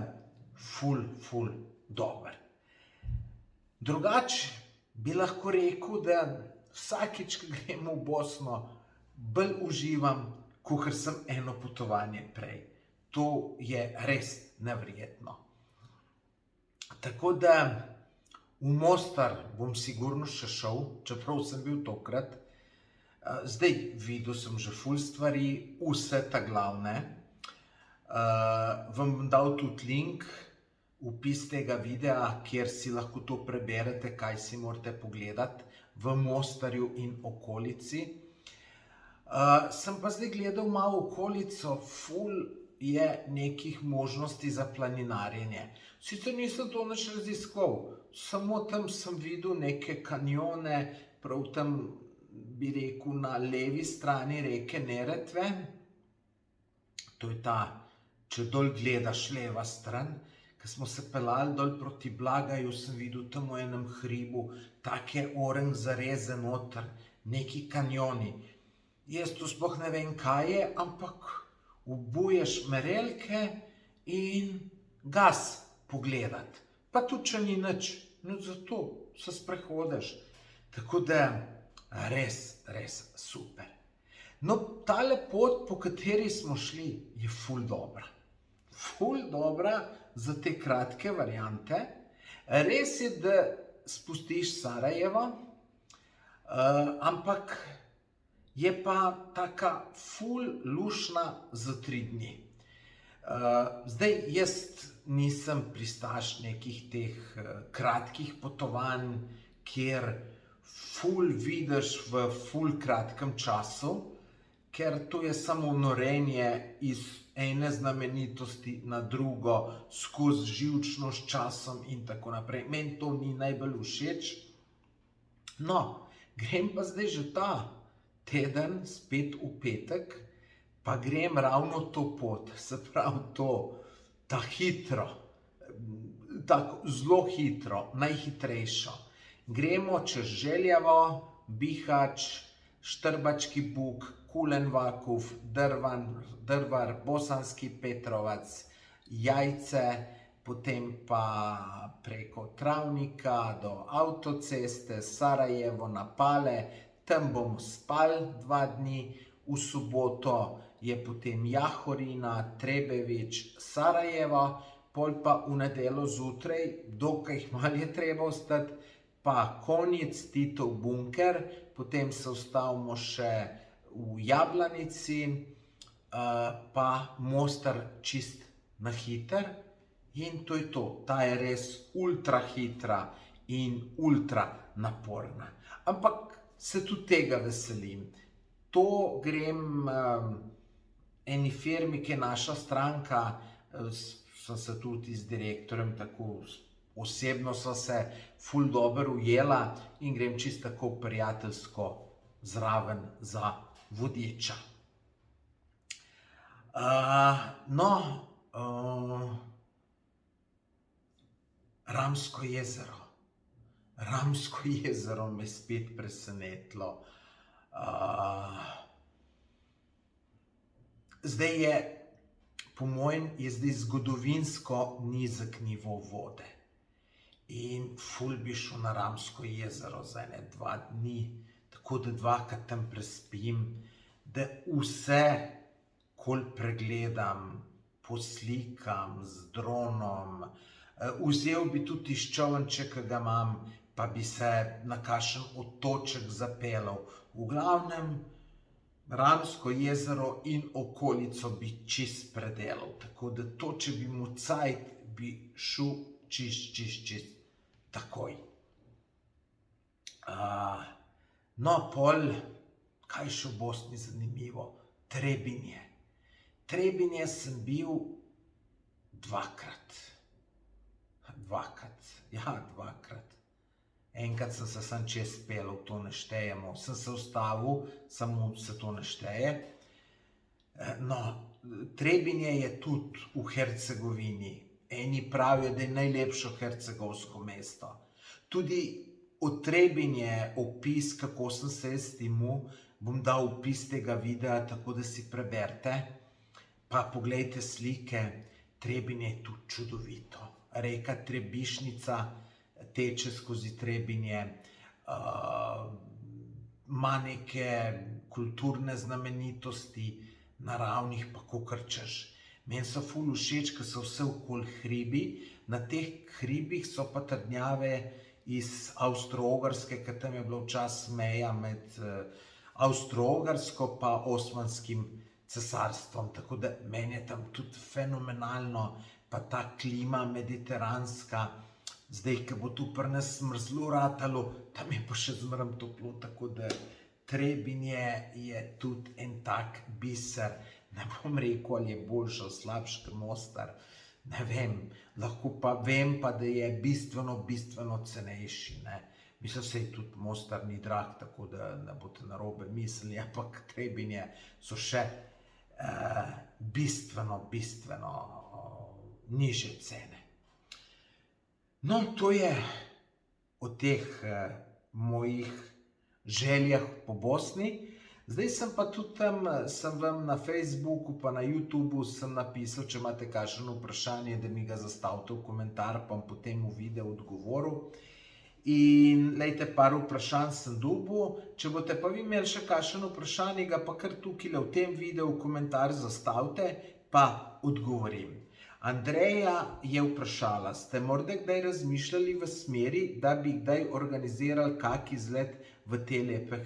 ful dober. Drugače bi lahko rekel, da vsakič, ko gremo v Bosno, bolj uživam, kakor sem eno potovanje prej. To je res neverjetno. Tako da v Mostar bom sigurno še šel, čeprav sem bil tokrat. Zdaj, videl sem že ful stvari, vse ta glavne. Vam bom dal tudi link, opis tega videa, kjer si lahko to preberete, kaj si morate pogledati v Mostarju in okolici. Sem pa zdaj gledal malo okolico, ful je nekih možnosti za planinarjenje. Sicer nisem to nič raziskoval, samo tam sem videl neke kanjone, prav tam bi rekel na levi strani reke Neretve. To je ta, če dol gledaš leva stran, ko smo se peljali dol proti Blagaju, sem videl tam v enem hribu take orenj zareze noter, neki kanjoni. Jaz to sploh ne vem, kaj je, ampak obuješ merelke in gas pogledati. Pa tudi, če ni nič, no zato se sprehodiš. Tako da res super. No, tale pot, po kateri smo šli, je ful dobra. Ful dobra za te kratke variante. Res je, da spustiš Sarajevo, ampak je pa taka ful lušna za 3 dni. Zdaj, jaz nisem pristaš nekih teh kratkih potovanj, kjer ful vidiš v ful kratkem času, ker to je samo norenje iz ene znamenitosti na drugo, skozi živčno s časom in tako naprej. Meni to ni najbolj všeč. No, grem pa zdaj že ta teden, spet v petek, pa grem ravno to pot, se pravi to, ta hitro, tako zelo hitro, najhitrejšo. Gremo čez Željevo, Bihać, Štrbački Buk, Kulen Vakuf, Drvar, Bosanski Petrovac, Jajce, potem pa preko Travnika do avtoceste, Sarajevo, Napale, tam bomo spali 2 dni, v soboto je potem Jahorina, Trebevič, Sarajevo, pol pa v nedeljo zjutraj, dokaj malo je treba ostati, pa Konjic, Titov bunker, potem se ustavimo še v Jablanici, pa Mostar čist na hiter in to je to. Ta je res ultra hitra in ultra naporna. Ampak se tudi tega veselim. To grem eni firmi, ki je naša stranka, sem se tudi z direktorjem tako osebno sva se ful dobro ujela in grem čisto tako prijateljsko zraven za vodiča. Ramsko jezero. Ramsko jezero me spet presenetilo. Zdaj je, po mojem, je zdaj zgodovinsko nizek nivo vode. In ful bi šel na Ramsko jezero za 2 dni, tako da 2krat tam prespim, da vse, kol pregledam, poslikam z dronom, vzel bi tudi izčovenče, ki ga imam, pa bi se na kakšen otoček zapeljal. V glavnem, Ramsko jezero in okolico bi čist predelal, tako da to, če bi mu cajt, bi šel čist takoj. No, pol, kaj še v Bosni zanimivo? Trebinje. Trebinje sem bil 2krat. 2krat. Enkrat sem se sam čez peljal, to ne štejemo. Sem se ustavil, samo se to ne šteje. No, Trebinje je tudi v Hercegovini. Eni pravijo, da je najlepše hercegovsko mesto. Tudi od Trebinje opis, kako sem se jaz temu, bom dal opis tega videa, tako da si preberite. Pa poglejte slike, Trebinje je tudi čudovito. Reka Trebišnica teče skozi Trebinje, ima neke kulturne znamenitosti, naravnih pa kakor češ. Meni so ful všeč, ker so vse okoli hribi, na teh hribih so pa trdnjave iz Avstro-Ogrske, ker tam je bila včasih meja med Avstro-Ogrsko pa Osmanskim cesarstvom, tako da meni je tam tudi fenomenalno, pa ta klima mediteranska, zdaj, ko bo tu pri nas zmrzlo ratalo, tam je pa še zmeraj toplo, tako da Trebinje je tudi en tak biser. Ne bom rekel, ali je boljši ali slabši kot Mostar, ne vem, lahko pa vem pa, da je bistveno cenejši, ne. Mislim, se tudi Mostar ni drag, tako da ne boste narobe mislili, ampak Trebinje so še bistveno nižje cene. No, to je o teh mojih željah po Bosni. Zdaj sem pa tudi tam, sem vam na Facebooku pa na YouTubeu sem napisal, če imate kakšno vprašanje, da mi ga zastavite v komentar, pa potem v videu odgovoril. In lejte, par vprašanj sem dobil, če boste pa vi imeli še kakšno vprašanje, ga pa kar tukaj v tem videu v komentar zastavite, pa odgovorim. Andreja je vprašala, ste morda kdaj razmišljali v smeri, da bi kdaj organizirali kak izlet v te lepe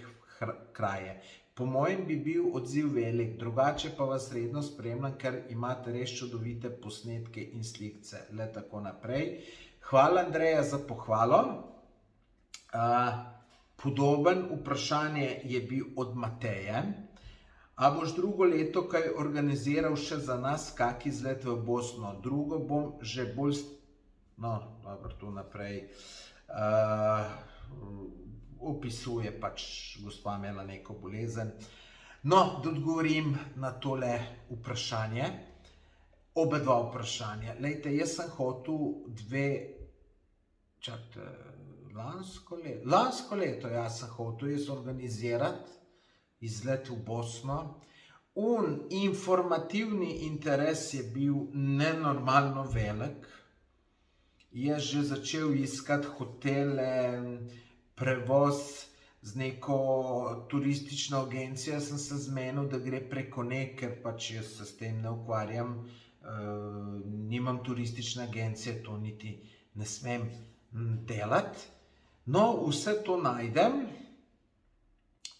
kraje? Po mojem bi bil odziv velik, drugače pa vas redno spremljam, ker imate res čudovite posnetke in slikce. Le tako naprej. Hvala, Andreja, za pohvalo. Podoben vprašanje je bil od Mateje. A boš drugo leto kaj organiziral še za nas, kak izlet v Bosno? Drugo bom že bolj... No, dobro, tu naprej. Opisuje pač, gospa imela neko bolezen. No, da odgovorim na tole vprašanje. Obe dva vprašanja. Lejte, jaz sem hotel lansko leto jaz sem hotel organizirati izlet v Bosno. Informativni interes je bil nenormalno velik. Jaz že začel iskati hotele, prevoz z neko turistično agencijo, sem se zmenil, da gre preko nje, ker pač jaz se s tem ne ukvarjam, nimam turistične agencije, to niti ne smem delati. No, vse to najdem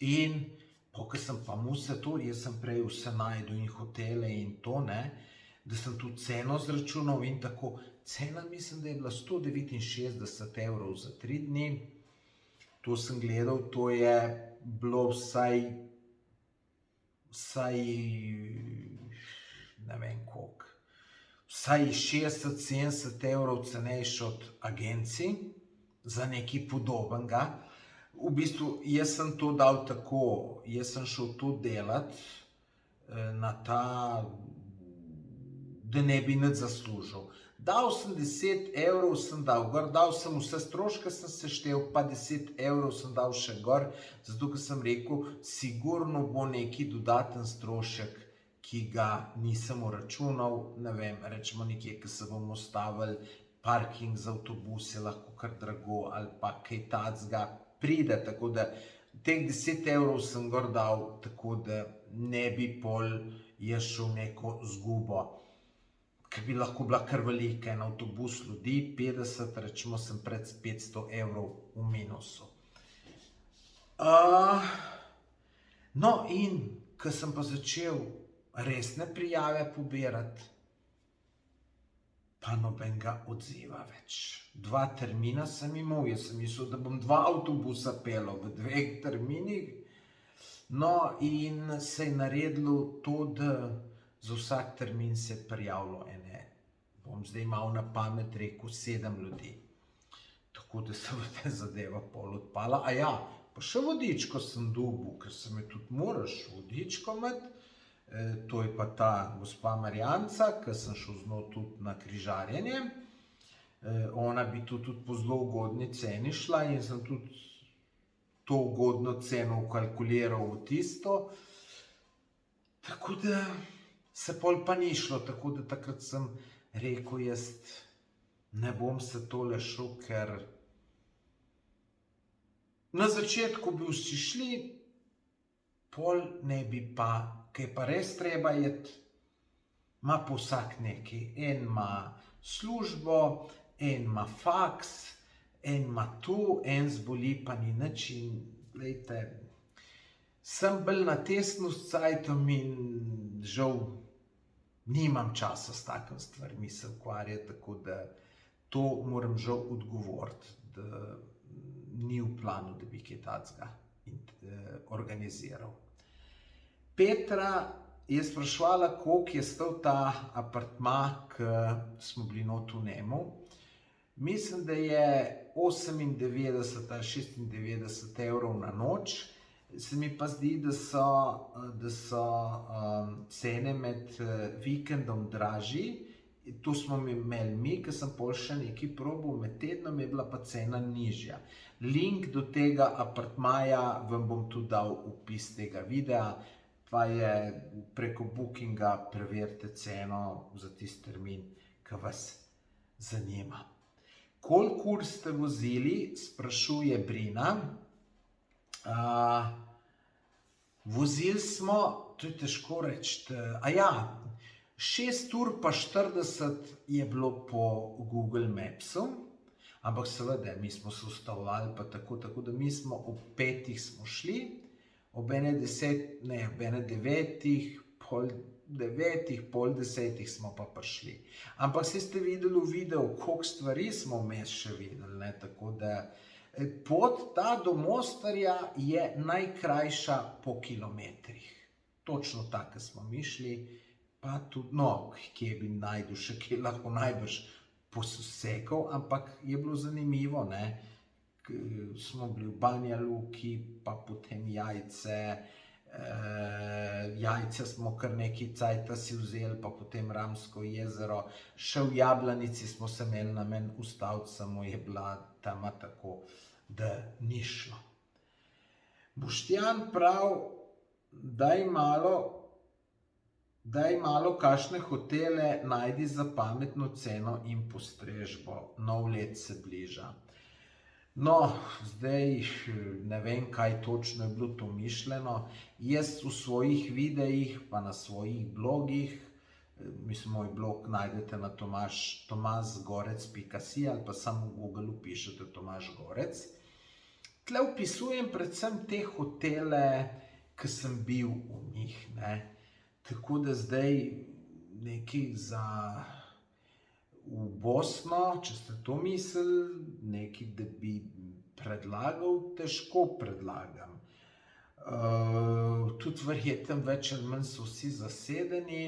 in ko sem pa mu vse to, jaz sem prej vse najdel in hotele in to, ne, da sem tu ceno zračunal in tako. Cena mislim, da je bila 169 evrov za 3 dni. To sem gledal, to je bilo vsaj ne vem koliko, vsaj 60-70 evrov cenejši od agencij za nekaj podobnega. V bistvu, jaz sem to dal tako, jaz sem šel to delati na ta, da ne bi nič zaslužil. Dal sem 10 evrov, sem dal gor, dal sem vse stroške, sem seštel, pa 10 evrov sem dal še gor, zato ker sem rekel, sigurno bo neki dodaten strošek, ki ga nisem uračunal, ne vem, rečemo nekje, ki se bomo stavili, parking z avtobusi, lahko kar drago, ali pa kaj tacga pride, tako da teh 10 evrov sem gor dal, tako da ne bi pol jaz šel neko zgubo. Ker bi lahko bila kar velika, en avtobus ljudi, 50, rečemo sem pred 500 evrov v minusu. No in, ko sem pa začel resne prijave pobirati, pa nobenega odziva več. 2 termina sem imel, jaz sem mislil, da bom 2 avtobusa pelal v 2 terminih. No in se je naredilo to, da za vsak termin se je prijavilo bom zdaj malo na pamet rekel, 7 ljudi. Tako da se v te zadeva pol odpala. A ja, pa še vodičko sem dobil, ker se me tudi moraš vodičko imeti. To je pa ta gospa Marjanca, ki sem šel z njo tudi na križarjenje. Ona bi tudi po zelo ugodni ceni šla in sem tudi to ugodno ceno vkalkuliral v tisto. Tako da se pol pa ni šlo, tako da takrat sem rekel, jaz ne bom se tole šel, ker na začetku bi vsi šli, pol ne bi pa, kaj pa res treba jeti, ima pa vsak nekaj. En ima službo, en ima faks, en ima tu, en zboli pa ni nič in, glejte, sem bolj na tesnu s cajtom in žal nimam časa s takim stvarmi se ukvarjati, tako da to moram žal odgovoriti, da ni v planu, da bi kaj takega organiziral. Petra je spraševala, koliko je stal ta apartma, ki smo bili not v njemu. Mislim, da je 98 ali 96 evrov na noč. Se mi pa zdi, da so cene med vikendom dražji. To smo imeli mi, ker sem pol še nekaj probal, med tednom je bila pa cena nižja. Link do tega apartmaja vam bom tudi dal opis tega videa, pa je preko Bookinga, preverite ceno za tisti termin, ki vas zanima. Koliko ur ste vozili, sprašuje Brina. Vozili smo, to je težko reči, 6 ur pa 40 je bilo po Google Mapsu, ampak seveda, mi smo se ustavljali pa tako, da mi smo ob 5 smo šli, ob 9, pol 10 smo pa prišli. Ampak ste videli v videu, koliko stvari smo vmes še videli, ne, tako da pot ta do Mostarja je najkrajša po kilometrih. točno tako smo mišli, pa tudi, no, kje bi najdu še, kje lahko najbrž posekal, ampak je bilo zanimivo, ne. Smo bili v Banja Luki, pa potem Jajce, Jajce smo kar nekaj cajta si vzeli, pa potem Ramsko jezero, še v Jablanici smo se imeli namen ustaviti, samo je bila tam tako, da ni šlo. Boštjan pravi, daj malo kakšne hotele najdi za pametno ceno in postrežbo, nov let se bliža. No, zdaj ne vem, kaj točno je bilo to mišljeno. Jaz v svojih videih, pa na svojih blogih, mislim, moj blog najdete na tomažgorec.si ali pa samo v Google pišete Tomaž Gorec. Tle opisujem predvsem te hotele, ki sem bil v njih, ne. Tako da zdaj nekaj za v Bosno, če ste to mislili, nekaj, da bi predlagal, težko predlagam. Tudi verjetno več ali manj so vsi zasedeni.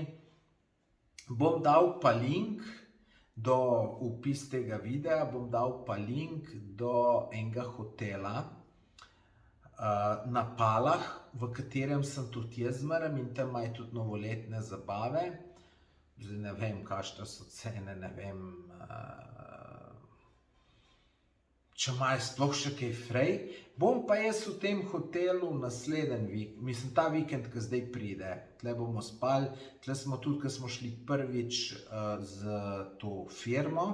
Bom dal pa link do opis tega videa, bom dal pa link do enega hotela na Palah, v katerem sem tudi jaz zmeraj in tam imajo tudi novoletne zabave. Zdaj ne vem, kakšne so cene, ne vem, če imajo sploh še kaj frej. Bom pa jaz v tem hotelu naslednji vikend, mislim, ta vikend, ki zdaj pride. Tle bomo spali, tle smo tudi, ko smo šli prvič z to firmo,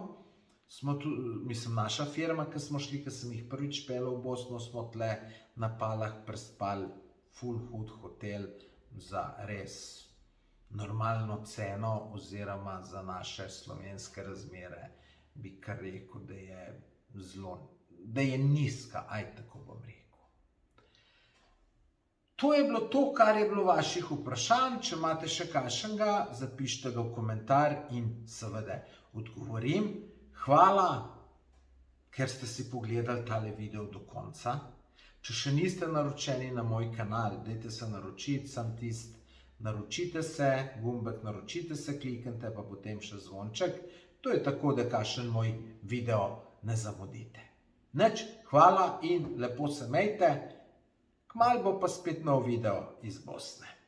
mislim, naša firma, ki smo šli, ko sem jih prvič peljal v Bosno, smo tle na Palah prespali, full hud hotel za res normalno ceno oziroma za naše slovenske razmere bi kar rekel, da je nizka, tako bom rekel. To je bilo to, kar je bilo vaših vprašanj. Če imate še kakšnega, zapišite ga v komentar in seveda odgovorim. Hvala, ker ste si pogledali tale video do konca. Če še niste naročeni na moj kanal, dajte se naročiti, sam tisti, naročite se, gumbek naročite se, kliknite pa potem še zvonček. To je tako, da kakšen moj video ne zamudite. Nič, hvala in lepo se imejte. Kmalu bo pa spet nov video iz Bosne.